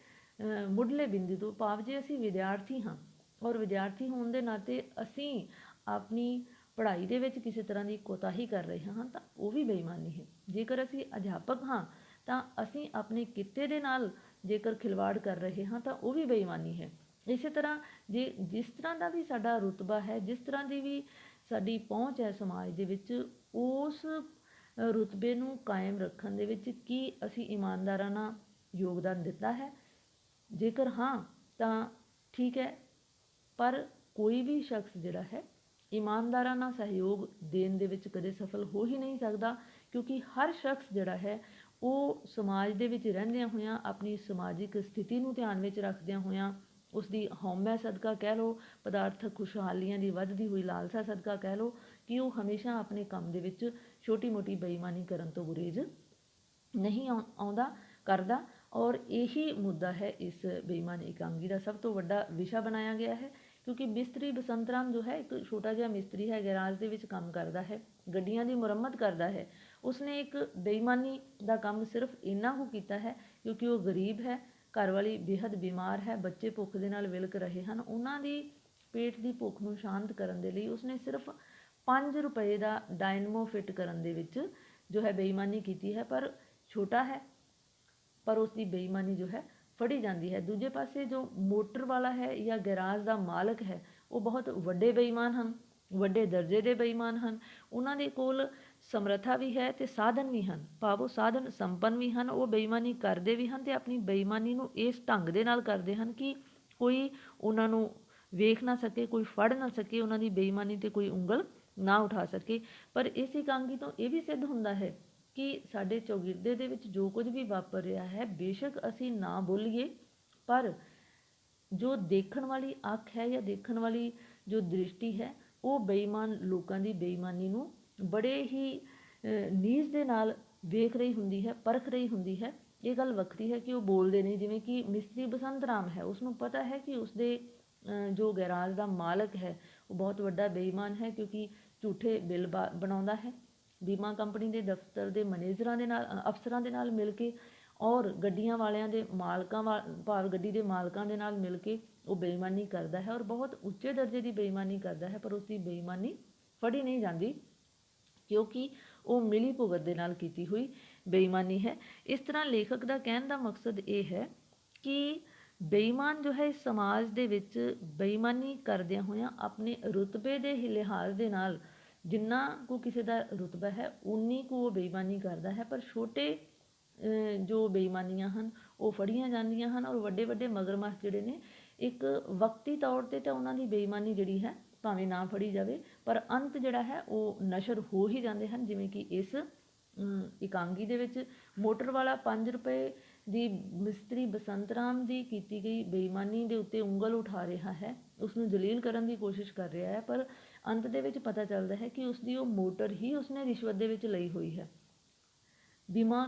ਮੁੱਢਲੇ ਬਿੰਦੂ ਤੋਂ, ਭਾਵ ਜੇ ਅਸੀਂ ਵਿਦਿਆਰਥੀ ਹਾਂ ਔਰ ਵਿਦਿਆਰਥੀ ਹੋਣ ਦੇ ਨਾਤੇ ਅਸੀਂ ਆਪਣੀ ਪੜ੍ਹਾਈ ਦੇ ਵਿੱਚ ਕਿਸੇ ਤਰ੍ਹਾਂ ਦੀ ਕੋਤਾਹੀ ਕਰ ਰਹੇ ਹਾਂ ਤਾਂ ਉਹ ਵੀ ਬੇਈਮਾਨੀ ਹੈ। ਜੇਕਰ ਅਸੀਂ ਅਧਿਆਪਕ ਹਾਂ ਤਾਂ ਅਸੀਂ ਆਪਣੇ ਕਿੱਤੇ ਦੇ ਨਾਲ ਜੇਕਰ ਖਿਲਵਾੜ ਕਰ ਰਹੇ ਹਾਂ ਤਾਂ ਉਹ ਵੀ ਬੇਈਮਾਨੀ ਹੈ। ਇਸੇ ਤਰ੍ਹਾਂ ਜੇ ਜਿਸ ਤਰ੍ਹਾਂ ਦਾ ਵੀ ਸਾਡਾ ਰੁਤਬਾ ਹੈ, ਜਿਸ ਤਰ੍ਹਾਂ ਦੀ ਵੀ ਸਾਡੀ ਪਹੁੰਚ ਹੈ ਸਮਾਜ ਦੇ ਵਿੱਚ, ਉਸ ਰੁਤਬੇ ਨੂੰ ਕਾਇਮ ਰੱਖਣ ਦੇ ਵਿੱਚ ਕੀ ਅਸੀਂ ਇਮਾਨਦਾਰਾਨਾ ਯੋਗਦਾਨ ਦਿੱਤਾ ਹੈ? ਜੇਕਰ ਹਾਂ ਤਾਂ ਠੀਕ ਹੈ, ਪਰ ਕੋਈ ਵੀ ਸ਼ਖਸ ਜਿਹੜਾ ਹੈ ਇਮਾਨਦਾਰਾਨਾ ਸਹਿਯੋਗ ਦੇਣ ਦੇ ਵਿੱਚ ਕਦੇ ਸਫਲ ਹੋ ਹੀ ਨਹੀਂ ਸਕਦਾ। ਕਿਉਂਕਿ ਹਰ ਸ਼ਖਸ ਜਿਹੜਾ ਹੈ ਉਹ ਸਮਾਜ ਦੇ ਵਿੱਚ ਰਹਿੰਦਿਆਂ ਹੋਇਆਂ, ਆਪਣੀ ਸਮਾਜਿਕ ਸਥਿਤੀ ਨੂੰ ਧਿਆਨ ਵਿੱਚ ਰੱਖਦਿਆਂ ਹੋਇਆਂ, ਉਸਦੀ ਹਉਮੈ ਸਦਕਾ ਕਹਿ ਲਓ, ਪਦਾਰਥਕ ਖੁਸ਼ਹਾਲੀਆਂ ਦੀ ਵੱਧਦੀ ਹੋਈ ਲਾਲਸਾ ਸਦਕਾ ਕਹਿ ਲਓ, ਕਿ ਉਹ ਹਮੇਸ਼ਾ ਆਪਣੇ ਕੰਮ ਦੇ ਵਿੱਚ ਛੋਟੀ ਮੋਟੀ ਬੇਈਮਾਨੀ ਕਰਨ ਤੋਂ ਗੁਰੇਜ਼ ਨਹੀਂ ਕਰਦਾ। ਔਰ ਇਹੀ ਮੁੱਦਾ ਹੈ ਇਸ ਬੇਈਮਾਨ ਇਕਾਂਗੀ ਦਾ ਸਭ ਤੋਂ ਵੱਡਾ ਵਿਸ਼ਾ ਬਣਾਇਆ ਗਿਆ ਹੈ। ਕਿਉਂਕਿ ਮਿਸਤਰੀ ਬਸੰਤ ਰਾਮ ਜੋ ਹੈ, ਇੱਕ ਛੋਟਾ ਜਿਹਾ ਮਿਸਤਰੀ ਹੈ, ਗੈਰਾਜ ਦੇ ਵਿੱਚ ਕੰਮ ਕਰਦਾ ਹੈ, ਗੱਡੀਆਂ ਦੀ ਮੁਰੰਮਤ ਕਰਦਾ ਹੈ। ਉਸਨੇ ਇੱਕ ਬੇਈਮਾਨੀ ਦਾ ਕੰਮ ਸਿਰਫ ਇੰਨਾ ਕੁ ਕੀਤਾ ਹੈ ਕਿਉਂਕਿ ਉਹ ਗਰੀਬ ਹੈ, ਘਰ ਵਾਲੀ ਬੇਹੱਦ ਬਿਮਾਰ ਹੈ, ਬੱਚੇ ਭੁੱਖ ਦੇ ਨਾਲ ਵਿਲਕ ਰਹੇ ਹਨ, ਉਹਨਾਂ ਦੀ ਪੇਟ ਦੀ ਭੁੱਖ ਨੂੰ ਸ਼ਾਂਤ ਕਰਨ ਦੇ ਲਈ ਉਸਨੇ ਸਿਰਫ 5 ਰੁਪਏ ਦਾ ਡਾਇਨਮੋ ਫਿੱਟ ਕਰਨ ਦੇ ਵਿੱਚ ਜੋ ਹੈ ਬੇਈਮਾਨੀ ਕੀਤੀ ਹੈ। ਪਰ ਛੋਟਾ ਹੈ, ਪਰ ਉਸ ਦੀ ਬੇਈਮਾਨੀ ਜੋ ਹੈ ਫੜੀ ਜਾਂਦੀ ਹੈ। ਦੂਜੇ ਪਾਸੇ ਜੋ ਮੋਟਰ ਵਾਲਾ ਹੈ ਜਾਂ ਗੈਰਾਜ ਦਾ ਮਾਲਕ ਹੈ, ਉਹ ਬਹੁਤ ਵੱਡੇ ਬੇਈਮਾਨ ਹਨ, ਵੱਡੇ ਦਰਜੇ ਦੇ ਬੇਈਮਾਨ ਹਨ। ਉਹਨਾਂ ਦੇ ਕੋਲ ਸਮਰੱਥਾ ਵੀ ਹੈ ਅਤੇ ਸਾਧਨ ਵੀ ਹਨ, ਭਾਵ ਉਹ ਸਾਧਨ ਸੰਪੰਨ ਵੀ ਹਨ। ਉਹ ਬੇਈਮਾਨੀ ਕਰਦੇ ਵੀ ਹਨ ਅਤੇ ਆਪਣੀ ਬੇਈਮਾਨੀ ਨੂੰ ਇਸ ਢੰਗ ਦੇ ਨਾਲ ਕਰਦੇ ਹਨ ਕਿ ਕੋਈ ਉਹਨਾਂ ਨੂੰ ਵੇਖ ਨਾ ਸਕੇ, ਕੋਈ ਫੜ ਨਾ ਸਕੇ, ਉਹਨਾਂ ਦੀ ਬੇਈਮਾਨੀ 'ਤੇ ਕੋਈ ਉਂਗਲ ਨਾ ਉਠਾ ਸਕੇ। ਪਰ ਇਸ ਇਕਾਂਗੀ ਤੋਂ ਇਹ ਵੀ ਸਿੱਧ ਹੁੰਦਾ ਹੈ ਕਿ ਸਾਡੇ ਚੌਗਿਰਦੇ ਦੇ ਵਿੱਚ ਜੋ ਕੁਝ ਵੀ ਵਾਪਰ ਰਿਹਾ ਹੈ, ਬੇਸ਼ੱਕ ਅਸੀਂ ਨਾ ਬੋਲੀਏ, ਪਰ ਜੋ ਦੇਖਣ ਵਾਲੀ ਅੱਖ ਹੈ ਜਾਂ ਦੇਖਣ ਵਾਲੀ ਜੋ ਦ੍ਰਿਸ਼ਟੀ ਹੈ, ਉਹ ਬੇਈਮਾਨ ਲੋਕਾਂ ਦੀ ਬੇਈਮਾਨੀ ਨੂੰ ਬੜੇ ਹੀ ਨੀਜ਼ ਦੇ ਨਾਲ ਵੇਖ ਰਹੀ ਹੁੰਦੀ ਹੈ, ਪਰਖ ਰਹੀ ਹੁੰਦੀ ਹੈ। ਇਹ ਗੱਲ ਵੱਖਰੀ ਹੈ ਕਿ ਉਹ ਬੋਲਦੇ ਨਹੀਂ। ਜਿਵੇਂ ਕਿ ਮਿਸਤਰੀ ਬਸੰਤ ਰਾਮ ਹੈ, ਉਸਨੂੰ ਪਤਾ ਹੈ ਕਿ ਉਸਦੇ ਜੋ ਗੈਰਾਜ ਦਾ ਮਾਲਕ ਹੈ ਉਹ ਬਹੁਤ ਵੱਡਾ ਬੇਈਮਾਨ ਹੈ, ਕਿਉਂਕਿ ਝੂਠੇ ਬਿੱਲ ਬਣਾਉਂਦਾ ਹੈ ਬੀਮਾ ਕੰਪਨੀ ਦੇ ਦਫ਼ਤਰ ਦੇ ਮੈਨੇਜਰਾਂ ਦੇ ਨਾਲ, ਅਫਸਰਾਂ ਦੇ ਨਾਲ ਮਿਲ ਕੇ, ਔਰ ਗੱਡੀਆਂ ਵਾਲਿਆਂ ਦੇ ਭਾਵ ਗੱਡੀ ਦੇ ਮਾਲਕਾਂ ਦੇ ਨਾਲ ਮਿਲ ਕੇ ਉਹ ਬੇਈਮਾਨੀ ਕਰਦਾ ਹੈ, ਔਰ ਬਹੁਤ ਉੱਚੇ ਦਰਜੇ ਦੀ ਬੇਈਮਾਨੀ ਕਰਦਾ ਹੈ। ਪਰ ਉਸਦੀ ਬੇਈਮਾਨੀ ਫੜੀ ਨਹੀਂ ਜਾਂਦੀ ਕਿਉਂਕਿ ਉਹ ਮਿਲੀ ਭੁਗਤ ਦੇ ਨਾਲ ਕੀਤੀ ਹੋਈ ਬੇਈਮਾਨੀ ਹੈ। ਇਸ ਤਰ੍ਹਾਂ ਲੇਖਕ ਦਾ ਕਹਿਣ ਦਾ ਮਕਸਦ ਇਹ ਹੈ ਕਿ ਬੇਈਮਾਨ ਜੋ ਹੈ ਇਸ ਸਮਾਜ ਦੇ ਵਿੱਚ ਬੇਈਮਾਨੀ ਕਰਦਿਆਂ ਹੋਇਆਂ ਆਪਣੇ ਰੁਤਬੇ ਦੇ ਲਿਹਾਜ਼ ਦੇ ਨਾਲ ਜਿੰਨਾ ਕੁ ਕਿਸੇ ਦਾ ਰੁਤਬਾ ਹੈ ਉਨੀ ਕੁ ਉਹ ਬੇਈਮਾਨੀ ਕਰਦਾ ਹੈ। ਪਰ ਛੋਟੇ ਜੋ ਬੇਈਮਾਨੀਆਂ ਹਨ ਉਹ ਫੜੀਆਂ ਜਾਂਦੀਆਂ ਹਨ, ਔਰ ਵੱਡੇ ਵੱਡੇ ਮਗਰਮੱਛ ਜਿਹੜੇ ਨੇ ਇੱਕ ਵਕਤੀ ਤੌਰ 'ਤੇ ਤਾਂ ਉਹਨਾਂ ਦੀ ਬੇਈਮਾਨੀ ਜਿਹੜੀ ਹੈ ਭਾਵੇਂ ਨਾ ਫੜੀ ਜਾਵੇ, ਪਰ ਅੰਤ ਜਿਹੜਾ ਹੈ ਉਹ ਨਸ਼ਰ ਹੋ ਹੀ ਜਾਂਦੇ ਹਨ, ਜਿਵੇਂ ਕਿ ਇਸ ਇਕਾਂਗੀ ਦੇ ਵਿੱਚ ਮੋਟਰ ਵਾਲਾ 5 ਰੁਪਏ ਦੀ ਮਿਸਤਰੀ ਬਸੰਤ ਰਾਮ ਦੀ ਕੀਤੀ ਗਈ ਬੇਈਮਾਨੀ ਦੇ ਉੱਤੇ ਉਂਗਲ ਉਠਾ ਰਿਹਾ ਹੈ, ਉਸ ਨੂੰ ਜਲੀਲ ਕਰਨ ਦੀ ਕੋਸ਼ਿਸ਼ ਕਰ ਰਿਹਾ ਹੈ, ਪਰ ਅੰਤ ਦੇ ਵਿੱਚ ਪਤਾ ਚੱਲਦਾ ਹੈ ਕਿ ਉਸਦੀ ਉਹ ਮੋਟਰ ਹੀ ਉਸਨੇ ਰਿਸ਼ਵਤ ਦੇ ਵਿੱਚ ਲਈ ਹੋਈ ਹੈ। ਬੀਮਾ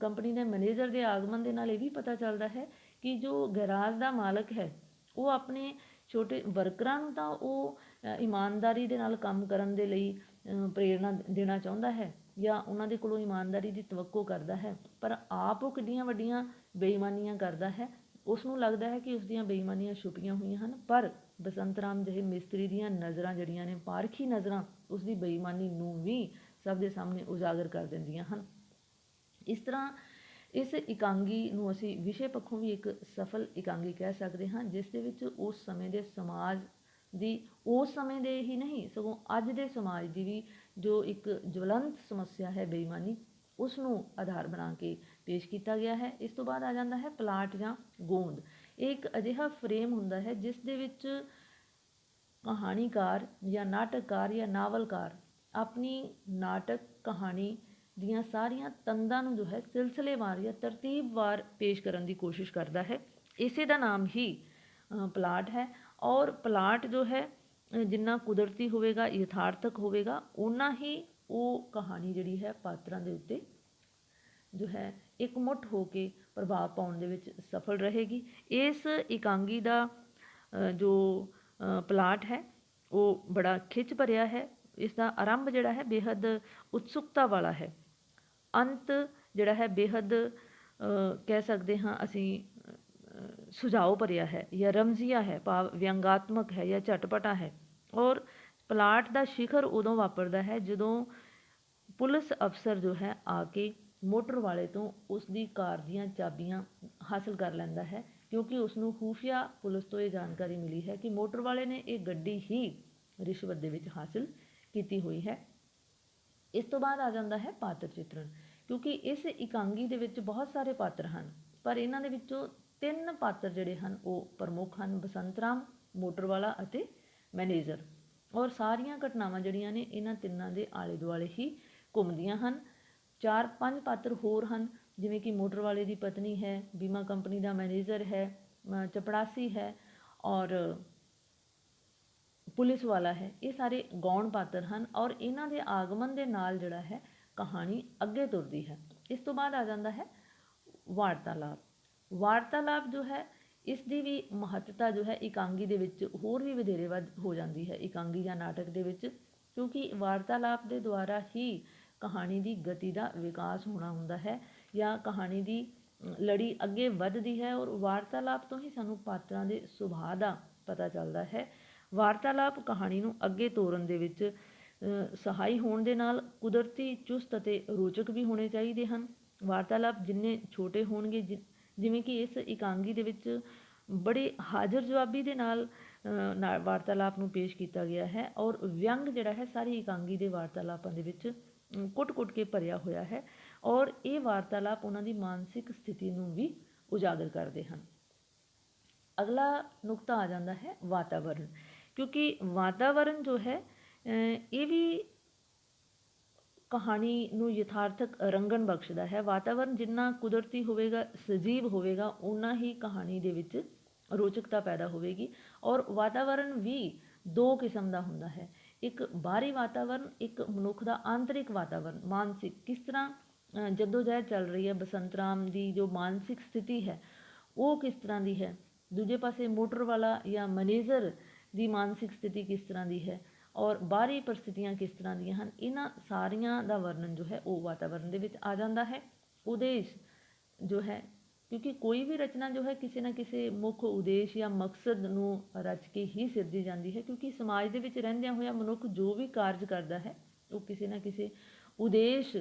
ਕੰਪਨੀ ਦੇ ਮੈਨੇਜਰ ਦੇ ਆਗਮਨ ਦੇ ਨਾਲ ਇਹ ਵੀ ਪਤਾ ਚੱਲਦਾ ਹੈ ਕਿ ਜੋ ਗੈਰਾਜ ਦਾ ਮਾਲਕ ਹੈ ਉਹ ਆਪਣੇ ਛੋਟੇ ਵਰਕਰਾਂ ਨੂੰ ਤਾਂ ਉਹ ਇਮਾਨਦਾਰੀ ਦੇ ਨਾਲ ਕੰਮ ਕਰਨ ਦੇ ਲਈ ਪ੍ਰੇਰਨਾ ਦੇਣਾ ਚਾਹੁੰਦਾ ਹੈ ਜਾਂ ਉਹਨਾਂ ਦੇ ਕੋਲੋਂ ਇਮਾਨਦਾਰੀ ਦੀ ਤਵੱਕੋ ਕਰਦਾ ਹੈ, ਪਰ ਆਪ ਉਹ ਕਿੱਡੀਆਂ ਵੱਡੀਆਂ ਬੇਈਮਾਨੀਆਂ ਕਰਦਾ ਹੈ। ਉਸ ਨੂੰ ਲੱਗਦਾ ਹੈ ਕਿ ਉਸ ਦੀਆਂ ਬੇਈਮਾਨੀਆਂ ਛੁਪੀਆਂ ਹੋਈਆਂ ਹਨ, ਪਰ ਬਸੰਤ ਰਾਮ ਜਿਹੇ ਮਿਸਤਰੀ ਦੀਆਂ ਨਜ਼ਰਾਂ ਜਿਹੜੀਆਂ ਨੇ, ਪਾਰਖੀ ਨਜ਼ਰਾਂ, ਉਸ ਦੀ ਬੇਈਮਾਨੀ ਨੂੰ ਵੀ ਸਭ ਦੇ ਸਾਹਮਣੇ ਉਜਾਗਰ ਕਰ ਦਿੰਦੀਆਂ ਹਨ। ਇਸ ਤਰ੍ਹਾਂ ਇਸ ਇਕਾਂਗੀ ਨੂੰ ਅਸੀਂ ਵਿਸ਼ੇ ਪੱਖੋਂ ਵੀ ਇੱਕ ਸਫਲ ਇਕਾਂਗੀ ਕਹਿ ਸਕਦੇ ਹਾਂ, ਜਿਸ ਦੇ ਵਿੱਚ ਉਸ ਸਮੇਂ ਦੇ ਸਮਾਜ ਦੀ, ਉਸ ਸਮੇਂ ਦੇ ਹੀ ਨਹੀਂ ਸਗੋਂ ਅੱਜ ਦੇ ਸਮਾਜ ਦੀ ਵੀ ਜੋ ਇੱਕ ਜਵਲੰਤ ਸਮੱਸਿਆ ਹੈ ਬੇਈਮਾਨੀ, ਉਸ ਨੂੰ ਆਧਾਰ ਬਣਾ ਕੇ ਪੇਸ਼ ਕੀਤਾ ਗਿਆ ਹੈ। ਇਸ ਤੋਂ ਬਾਅਦ ਆ ਜਾਂਦਾ ਹੈ ਪਲਾਟ ਜਾਂ ਗੋਂਦ। ਇਹ ਇੱਕ ਅਜਿਹਾ ਫਰੇਮ ਹੁੰਦਾ ਹੈ ਜਿਸ ਦੇ ਵਿੱਚ ਕਹਾਣੀਕਾਰ ਜਾਂ ਨਾਟਕਕਾਰ ਜਾਂ ਨਾਵਲਕਾਰ ਆਪਣੀ ਨਾਟਕ ਕਹਾਣੀ ਦੀਆਂ ਸਾਰੀਆਂ ਤੰਦਾਂ ਨੂੰ ਜੋ ਹੈ ਸਿਲਸਿਲੇਵਾਰ ਜਾਂ ਤਰਤੀਬਵਾਰ ਪੇਸ਼ ਕਰਨ ਦੀ ਕੋਸ਼ਿਸ਼ ਕਰਦਾ ਹੈ। ਇਸੇ ਦਾ ਨਾਮ ਹੀ ਪਲਾਟ ਹੈ, ਔਰ ਪਲਾਟ ਜੋ ਹੈ ਜਿੰਨਾ ਕੁਦਰਤੀ ਹੋਵੇਗਾ, ਯਥਾਰਥਕ ਹੋਵੇਗਾ, ਓਨਾ ਹੀ ਉਹ ਕਹਾਣੀ ਜਿਹੜੀ ਹੈ ਪਾਤਰਾਂ ਦੇ ਉੱਤੇ ਜੋ ਹੈ ਇਕਮੁੱਠ ਹੋ ਕੇ ਪ੍ਰਭਾਵ ਪਾਉਣ ਦੇ ਵਿੱਚ ਸਫਲ ਰਹੇਗੀ। ਇਸ ਇਕਾਂਗੀ ਦਾ ਜੋ ਪਲਾਟ ਹੈ ਉਹ ਬੜਾ ਖਿੱਚ ਭਰਿਆ ਹੈ। ਇਸ ਦਾ ਆਰੰਭ ਜਿਹੜਾ ਹੈ ਬੇਹੱਦ ਉਤਸੁਕਤਾ ਵਾਲਾ ਹੈ, ਅੰਤ ਜਿਹੜਾ ਹੈ ਬੇਹੱਦ ਕਹਿ ਸਕਦੇ ਹਾਂ ਅਸੀਂ ਸੁਝਾਅ ਭਰਿਆ ਹੈ ਜਾਂ ਰਮਜ਼ੀਆ ਹੈ, ਭਾਵ ਵਿਅੰਗਾਤਮਕ ਹੈ ਜਾਂ ਝਟਪਟਾ ਹੈ। ਔਰ ਪਲਾਟ ਦਾ ਸ਼ਿਖਰ ਉਦੋਂ ਵਾਪਰਦਾ ਹੈ ਜਦੋਂ ਪੁਲਿਸ ਅਫਸਰ ਜੋ ਹੈ ਆ ਕੇ ਮੋਟਰ ਵਾਲੇ ਤੋਂ ਉਸ ਦੀ ਕਾਰ ਦੀਆਂ ਚਾਬੀਆਂ ਹਾਸਲ ਕਰ ਲੈਂਦਾ ਹੈ, ਕਿਉਂਕਿ ਉਸ ਨੂੰ ਖੂਫੀਆ ਪੁਲਿਸ ਤੋਂ ਇਹ ਜਾਣਕਾਰੀ ਮਿਲੀ ਹੈ ਕਿ ਮੋਟਰ ਵਾਲੇ ਨੇ ਇਹ ਗੱਡੀ ਹੀ ਰਿਸ਼ਵਤ ਦੇ ਵਿੱਚ ਹਾਸਲ ਕੀਤੀ ਹੋਈ ਹੈ। ਇਸ ਤੋਂ ਬਾਅਦ ਆ ਜਾਂਦਾ ਹੈ ਪਾਤਰ ਚਿੱਤਰਨ, ਕਿਉਂਕਿ ਇਸ ਇਕਾਂਗੀ ਦੇ ਵਿੱਚ ਬਹੁਤ ਸਾਰੇ ਪਾਤਰ ਹਨ, ਪਰ ਇਹਨਾਂ ਦੇ ਵਿੱਚੋਂ 3 ਪਾਤਰ ਜਿਹੜੇ ਹਨ ਉਹ ਪ੍ਰਮੁੱਖ ਹਨ, ਬਸੰਤ ਰਾਮ, ਮੋਟਰ ਵਾਲਾ ਅਤੇ ਮੈਨੇਜਰ। ਔਰ ਸਾਰੀਆਂ ਘਟਨਾਵਾਂ ਜਿਹੜੀਆਂ ਨੇ ਇਹਨਾਂ ਤਿੰਨਾਂ ਦੇ ਆਲੇ ਦੁਆਲੇ ਹੀ ਘੁੰਮਦੀਆਂ ਹਨ। 4-5 ਪਾਤਰ ਹੋਰ ਹਨ, ਜਿਵੇਂ ਕਿ ਮੋਟਰ ਵਾਲੇ ਦੀ ਪਤਨੀ ਹੈ, ਬੀਮਾ ਕੰਪਨੀ ਦਾ ਮੈਨੇਜਰ ਹੈ, ਚਪੜਾਸੀ ਹੈ ਔਰ ਪੁਲਿਸ ਵਾਲਾ ਹੈ। ਇਹ ਸਾਰੇ ਗੌਣ ਪਾਤਰ ਹਨ ਔਰ ਇਹਨਾਂ ਦੇ ਆਗਮਨ ਦੇ ਨਾਲ ਜਿਹੜਾ ਹੈ ਕਹਾਣੀ ਅੱਗੇ ਤੁਰਦੀ ਹੈ। ਇਸ ਤੋਂ ਬਾਅਦ ਆ ਜਾਂਦਾ ਹੈ ਵਾਰਤਾਲਾਪ। ਵਾਰਤਾਲਾਪ ਜੋ ਹੈ ਇਸ ਦੀ ਵੀ ਮਹੱਤਤਾ ਜੋ ਹੈ ਇਕਾਂਗੀ ਦੇ ਵਿੱਚ ਹੋਰ ਵੀ ਵਧੇਰੇ ਵੱਧ ਹੋ ਜਾਂਦੀ ਹੈ ਇਕਾਂਗੀ ਜਾਂ ਨਾਟਕ ਦੇ ਵਿੱਚ, ਕਿਉਂਕਿ ਵਾਰਤਾਲਾਪ ਦੇ ਦੁਆਰਾ ਹੀ ਕਹਾਣੀ ਦੀ ਗਤੀ ਦਾ ਵਿਕਾਸ ਹੋਣਾ ਹੁੰਦਾ ਹੈ ਜਾਂ ਕਹਾਣੀ ਦੀ ਲੜੀ ਅੱਗੇ ਵੱਧਦੀ ਹੈ, ਔਰ ਵਾਰਤਾਲਾਪ ਤੋਂ ਹੀ ਸਾਨੂੰ ਪਾਤਰਾਂ ਦੇ ਸੁਭਾਅ ਦਾ ਪਤਾ ਚੱਲਦਾ ਹੈ। ਵਾਰਤਾਲਾਪ ਕਹਾਣੀ ਨੂੰ ਅੱਗੇ ਤੋਰਨ ਦੇ ਵਿੱਚ ਸਹਾਈ ਹੋਣ ਦੇ ਨਾਲ ਕੁਦਰਤੀ, ਚੁਸਤ ਅਤੇ ਰੋਚਕ ਵੀ ਹੋਣੇ ਚਾਹੀਦੇ ਹਨ। ਵਾਰਤਾਲਾਪ ਜਿੰਨੇ ਛੋਟੇ ਹੋਣਗੇ, ਜਿਵੇਂ ਕਿ ਇਸ ਇਕਾਂਗੀ ਦੇ ਵਿੱਚ ਬੜੇ ਹਾਜ਼ਰ ਜਵਾਬੀ ਦੇ ਨਾਲ ਵਾਰਤਾਲਾਪ ਨੂੰ ਪੇਸ਼ ਕੀਤਾ ਗਿਆ ਹੈ, ਔਰ ਵਿਅੰਗ ਜਿਹੜਾ ਹੈ ਸਾਰੀ ਇਕਾਂਗੀ ਦੇ ਵਾਰਤਾਲਾਪਾਂ ਦੇ ਵਿੱਚ ਕੁੱਟ-ਕੁੱਟ ਕੇ ਭਰਿਆ ਹੋਇਆ ਹੈ, ਔਰ ਇਹ ਵਾਰਤਾਲਾਪ ਉਹਨਾਂ ਦੀ ਮਾਨਸਿਕ ਸਥਿਤੀ ਨੂੰ ਵੀ ਉਜਾਗਰ ਕਰਦੇ ਹਨ। ਅਗਲਾ ਨੁਕਤਾ ਆ ਜਾਂਦਾ ਹੈ ਵਾਤਾਵਰਨ, ਕਿਉਂਕਿ ਵਾਤਾਵਰਨ ਜੋ ਹੈ ਇਹ ਵੀ ਕਹਾਣੀ ਨੂੰ ਯਥਾਰਥਕ ਰੰਗਣ ਬਖਸ਼ਦਾ ਹੈ। ਵਾਤਾਵਰਨ ਜਿੰਨਾ ਕੁਦਰਤੀ ਹੋਵੇਗਾ, ਸਜੀਵ ਹੋਵੇਗਾ, ਓਨਾ ਹੀ ਕਹਾਣੀ ਦੇ ਵਿੱਚ ਰੋਚਕਤਾ ਪੈਦਾ ਹੋਵੇਗੀ। ਔਰ ਵਾਤਾਵਰਨ ਵੀ 2 ਕਿਸਮ ਦਾ ਹੁੰਦਾ ਹੈ, ਇੱਕ ਬਾਹਰੀ ਵਾਤਾਵਰਨ, ਇੱਕ ਮਨੁੱਖ ਦਾ ਆਂਤਰਿਕ ਵਾਤਾਵਰਨ, ਮਾਨਸਿਕ। ਕਿਸ ਤਰ੍ਹਾਂ ਜੱਦੋਜਹਿਦ ਚੱਲ ਰਹੀ ਹੈ ਬਸੰਤ ਰਾਮ ਦੀ, ਜੋ ਮਾਨਸਿਕ ਸਥਿਤੀ ਹੈ ਉਹ ਕਿਸ ਤਰ੍ਹਾਂ ਦੀ ਹੈ, ਦੂਜੇ ਪਾਸੇ ਮੋਟਰ ਵਾਲਾ ਜਾਂ ਮੈਨੇਜਰ ਦੀ ਮਾਨਸਿਕ ਸਥਿਤੀ ਕਿਸ ਤਰ੍ਹਾਂ ਦੀ ਹੈ, ਔਰ ਬਾਹਰੀ ਪਰਿਸਥਿਤੀਆਂ ਕਿਸ ਤਰ੍ਹਾਂ ਦੀਆਂ ਹਨ, ਇਹਨਾਂ ਸਾਰੀਆਂ ਦਾ ਵਰਣਨ ਜੋ ਹੈ ਉਹ ਵਾਤਾਵਰਨ ਦੇ ਵਿੱਚ ਆ ਜਾਂਦਾ ਹੈ। ਉਦੇਸ਼ ਜੋ ਹੈ, ਕਿਉਂਕਿ ਕੋਈ ਵੀ ਰਚਨਾ ਜੋ ਹੈ ਕਿਸੇ ਨਾ ਕਿਸੇ ਮੁੱਖ ਉਦੇਸ਼ ਜਾਂ ਮਕਸਦ ਨੂੰ ਰਚ ਕੇ ਹੀ ਸਿਰਜੀ ਜਾਂਦੀ ਹੈ, ਕਿਉਂਕਿ ਸਮਾਜ ਦੇ ਵਿੱਚ ਰਹਿੰਦਿਆਂ ਹੋਇਆਂ ਮਨੁੱਖ ਜੋ ਵੀ ਕਾਰਜ ਕਰਦਾ ਹੈ ਉਹ ਕਿਸੇ ਨਾ ਕਿਸੇ ਉਦੇਸ਼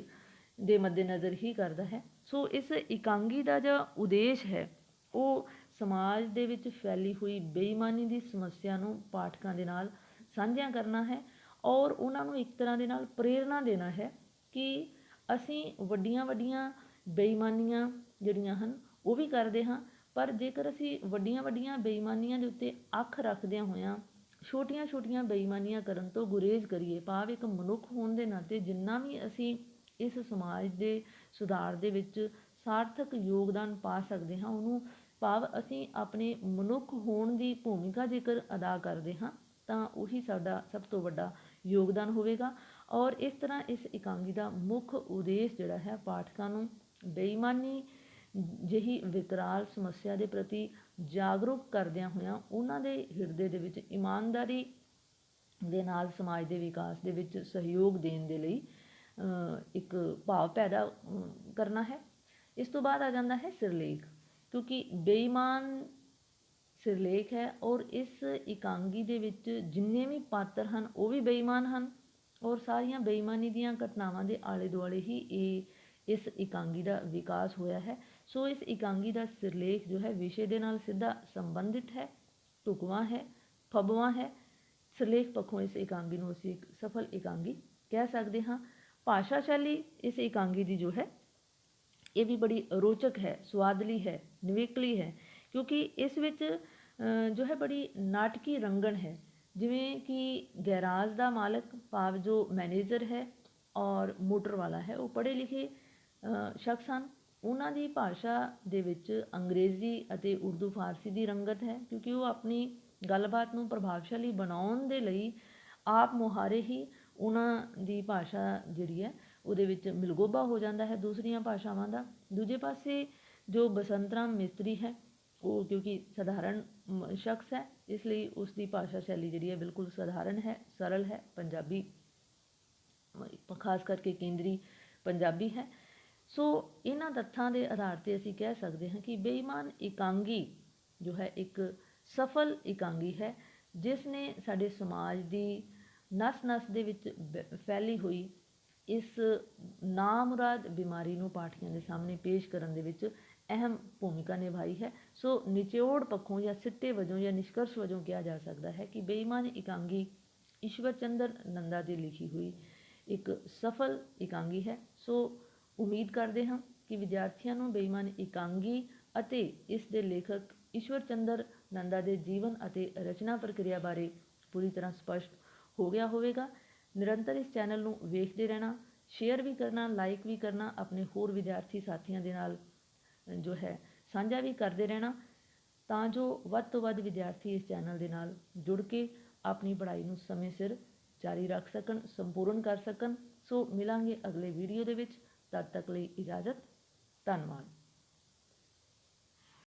ਦੇ ਮੱਦੇਨਜ਼ਰ ਹੀ ਕਰਦਾ ਹੈ। ਸੋ ਇਸ ਇਕਾਂਗੀ ਦਾ ਜੋ ਉਦੇਸ਼ ਹੈ ਉਹ ਸਮਾਜ ਦੇ ਵਿੱਚ ਫੈਲੀ ਹੋਈ ਬੇਈਮਾਨੀ ਦੀ ਸਮੱਸਿਆ ਨੂੰ ਪਾਠਕਾਂ ਦੇ ਨਾਲ ਸਾਂਝਿਆ ਕਰਨਾ ਹੈ, ਔਰ ਉਹਨਾਂ ਨੂੰ ਇੱਕ ਤਰ੍ਹਾਂ ਦੇ ਨਾਲ ਪ੍ਰੇਰਨਾ ਦੇਣਾ ਹੈ ਕਿ ਅਸੀਂ ਵੱਡੀਆਂ ਵੱਡੀਆਂ ਬੇਈਮਾਨੀਆਂ ਜਿਹੜੀਆਂ ਹਨ ਉਹ ਵੀ ਕਰਦੇ ਹਾਂ, ਪਰ ਜੇਕਰ ਅਸੀਂ ਵੱਡੀਆਂ ਵੱਡੀਆਂ ਬੇਈਮਾਨੀਆਂ ਦੇ ਉੱਤੇ ਅੱਖ ਰੱਖਦਿਆਂ ਹੋਇਆਂ ਛੋਟੀਆਂ ਛੋਟੀਆਂ ਬੇਈਮਾਨੀਆਂ ਕਰਨ ਤੋਂ ਗੁਰੇਜ਼ ਕਰੀਏ, ਭਾਵ ਇੱਕ ਮਨੁੱਖ ਹੋਣ ਦੇ ਨਾਤੇ ਜਿੰਨਾ ਵੀ ਅਸੀਂ ਇਸ ਸਮਾਜ ਦੇ ਸੁਧਾਰ ਦੇ ਵਿੱਚ ਸਾਰਥਕ ਯੋਗਦਾਨ ਪਾ ਸਕਦੇ ਹਾਂ। ਉਹਨੂੰ ਭਾਵ ਅਸੀਂ ਆਪਣੇ ਮਨੁੱਖ ਹੋਣ ਦੀ ਭੂਮਿਕਾ ਜੇਕਰ ਅਦਾ ਕਰਦੇ ਹਾਂ ਤਾਂ ਉਹੀ ਸਾਡਾ ਸਭ ਤੋਂ ਵੱਡਾ ਯੋਗਦਾਨ ਹੋਵੇਗਾ। ਔਰ ਇਸ ਤਰ੍ਹਾਂ ਇਸ ਇਕਾਂਗੀ ਦਾ ਮੁੱਖ ਉਦੇਸ਼ ਜਿਹੜਾ ਹੈ ਪਾਠਕਾਂ ਨੂੰ ਬੇਈਮਾਨੀ ਜਿਹੀ ਵਿਕਰਾਲ ਸਮੱਸਿਆ ਦੇ ਪ੍ਰਤੀ ਜਾਗਰੂਕ ਕਰਦਿਆਂ ਹੋਇਆਂ ਉਹਨਾਂ ਦੇ ਹਿਰਦੇ ਦੇ ਵਿੱਚ ਇਮਾਨਦਾਰੀ ਦੇ ਨਾਲ ਸਮਾਜ ਦੇ ਵਿਕਾਸ ਦੇ ਵਿੱਚ ਸਹਿਯੋਗ ਦੇਣ ਦੇ ਲਈ ਇੱਕ ਭਾਵ ਪੈਦਾ ਕਰਨਾ ਹੈ। ਇਸ ਤੋਂ ਬਾਅਦ ਆ ਜਾਂਦਾ ਹੈ ਸਿਰਲੇਖ, ਕਿਉਂਕਿ ਬੇਈਮਾਨ ਸਿਰਲੇਖ ਹੈ ਔਰ ਇਸ ਇਕਾਂਗੀ ਦੇ ਵਿੱਚ ਜਿੰਨੇ ਵੀ ਪਾਤਰ ਹਨ ਉਹ ਵੀ ਬੇਈਮਾਨ ਹਨ ਔਰ ਸਾਰੀਆਂ ਬੇਈਮਾਨੀ ਦੀਆਂ ਘਟਨਾਵਾਂ ਦੇ ਆਲੇ ਦੁਆਲੇ ਹੀ ਇਸ ਇਕਾਂਗੀ ਦਾ ਵਿਕਾਸ ਹੋਇਆ ਹੈ। ਸੋ ਇਸ ਇਕਾਂਗੀ ਦਾ ਸਿਰਲੇਖ ਜੋ ਹੈ ਵਿਸ਼ੇ ਦੇ ਨਾਲ ਸਿੱਧਾ ਸੰਬੰਧਿਤ ਹੈ, ਢੁਕਵਾਂ ਹੈ, ਫਬਵਾਂ ਹੈ। ਸਿਰਲੇਖ ਪੱਖੋਂ ਇਸ ਇਕਾਂਗੀ ਨੂੰ ਅਸੀਂ ਇੱਕ ਸਫਲ ਇਕਾਂਗੀ ਕਹਿ ਸਕਦੇ ਹਾਂ। ਭਾਸ਼ਾ ਸ਼ੈਲੀ ਇਸ ਇਕਾਂਗੀ ਦੀ ਜੋ ਹੈ ਇਹ ਵੀ ਬੜੀ ਰੋਚਕ ਹੈ, ਸੁਆਦਲੀ ਹੈ, ਨਿਵੇਕਲੀ ਹੈ, ਕਿਉਂਕਿ ਇਸ ਵਿੱਚ ਜੋ ਹੈ ਬੜੀ ਨਾਟਕੀ ਰੰਗਣ ਹੈ। ਜਿਵੇਂ ਕਿ ਗੈਰਾਜ ਦਾ ਮਾਲਕ ਭਾਵ ਜੋ ਮੈਨੇਜਰ ਹੈ ਔਰ ਮੋਟਰ ਵਾਲਾ ਹੈ ਉਹ ਪੜ੍ਹੇ ਲਿਖੇ ਸ਼ਖਸ ਹਨ। ਉਹਨਾਂ ਦੀ ਭਾਸ਼ਾ ਦੇ ਵਿੱਚ ਅੰਗਰੇਜ਼ੀ ਅਤੇ ਉਰਦੂ ਫਾਰਸੀ ਦੀ ਰੰਗਤ ਹੈ, ਕਿਉਂਕਿ ਉਹ ਆਪਣੀ ਗੱਲਬਾਤ ਨੂੰ ਪ੍ਰਭਾਵਸ਼ਾਲੀ ਬਣਾਉਣ ਦੇ ਲਈ ਆਪ ਮੁਹਾਰੇ ਹੀ ਉਹਨਾਂ ਦੀ ਭਾਸ਼ਾ ਜਿਹੜੀ ਹੈ ਉਹਦੇ ਵਿੱਚ ਮਿਲਗੋਬਾ ਹੋ ਜਾਂਦਾ ਹੈ ਦੂਸਰੀਆਂ ਭਾਸ਼ਾਵਾਂ ਦਾ। ਦੂਜੇ ਪਾਸੇ ਜੋ ਬਸੰਤ ਰਾਮ ਮਿਸਤਰੀ ਹੈ ਉਹ ਕਿਉਂਕਿ ਸਧਾਰਨ ਸ਼ਖਸ ਹੈ, ਇਸ ਲਈ ਉਸ ਦੀ ਭਾਸ਼ਾ ਸ਼ੈਲੀ ਜਿਹੜੀ ਹੈ ਬਿਲਕੁਲ ਸਧਾਰਨ ਹੈ, ਸਰਲ ਹੈ, ਪੰਜਾਬੀ ਖਾਸ ਕਰਕੇ ਕੇਂਦਰੀ ਪੰਜਾਬੀ ਹੈ। ਸੋ ਇਹਨਾਂ ਤੱਥਾਂ ਦੇ ਆਧਾਰ 'ਤੇ ਅਸੀਂ ਕਹਿ ਸਕਦੇ ਹਾਂ ਕਿ ਬੇਈਮਾਨ ਇਕਾਂਗੀ ਜੋ ਹੈ ਇੱਕ ਸਫਲ ਇਕਾਂਗੀ ਹੈ, ਜਿਸ ਨੇ ਸਾਡੇ ਸਮਾਜ ਦੀ ਨਸ ਨਸ ਦੇ ਵਿੱਚ ਫੈਲੀ ਹੋਈ ਇਸ ਨਾਮੁਰਾਦ ਬਿਮਾਰੀ ਨੂੰ ਪਾਠਕਾਂ ਦੇ ਸਾਹਮਣੇ ਪੇਸ਼ ਕਰਨ ਦੇ ਵਿੱਚ ਅਹਿਮ ਭੂਮਿਕਾ ਨਿਭਾਈ ਹੈ। ਸੋ ਨਿਚੋੜ ਪੱਖੋਂ ਜਾਂ ਸਿੱਟੇ ਵਜੋਂ ਜਾਂ ਨਿਸ਼ਕਰਸ਼ ਵਜੋਂ ਕਿਹਾ ਜਾ ਸਕਦਾ ਹੈ ਕਿ ਬੇਈਮਾਨ ਇਕਾਂਗੀ ਈਸ਼ਵਰ ਚੰਦਰ ਨੰਦਾ ਦੀ ਲਿਖੀ ਹੋਈ ਇੱਕ ਸਫਲ ਇਕਾਂਗੀ ਹੈ। ਸੋ ਉਮੀਦ ਕਰਦੇ ਹਾਂ ਕਿ ਵਿਦਿਆਰਥੀਆਂ ਨੂੰ ਬੇਈਮਾਨ ਇਕਾਂਗੀ ਅਤੇ ਇਸ ਦੇ ਲੇਖਕ ਈਸ਼ਵਰ ਚੰਦਰ ਨੰਦਾ ਦੇ ਜੀਵਨ ਅਤੇ ਰਚਨਾ ਪ੍ਰਕਿਰਿਆ ਬਾਰੇ ਪੂਰੀ ਤਰ੍ਹਾਂ ਸਪਸ਼ਟ ਹੋ ਗਿਆ ਹੋਵੇਗਾ। ਨਿਰੰਤਰ ਇਸ ਚੈਨਲ ਨੂੰ ਵੇਖਦੇ ਰਹਿਣਾ, ਸ਼ੇਅਰ ਵੀ ਕਰਨਾ, ਲਾਈਕ ਵੀ ਕਰਨਾ, ਆਪਣੇ ਹੋਰ ਵਿਦਿਆਰਥੀ ਸਾਥੀਆਂ ਦੇ ਨਾਲ ਜੋ ਹੈ ਸਾਂਝਾ ਵੀ ਕਰਦੇ ਰਹਿਣਾ, ਤਾਂ ਜੋ ਵੱਧ ਤੋਂ ਵੱਧ ਵਿਦਿਆਰਥੀ ਇਸ ਚੈਨਲ ਦੇ ਨਾਲ ਜੁੜ ਕੇ ਆਪਣੀ ਪੜ੍ਹਾਈ ਨੂੰ ਸਮੇਂ ਸਿਰ ਜਾਰੀ ਰੱਖ ਸਕਣ, ਸੰਪੂਰਨ ਕਰ ਸਕਣ। ਸੋ ਮਿਲਾਂਗੇ ਅਗਲੇ ਵੀਡੀਓ ਦੇ ਵਿੱਚ, ਤਦ ਤੱਕ ਲਈ ਇਜਾਜ਼ਤ, ਧੰਨਵਾਦ।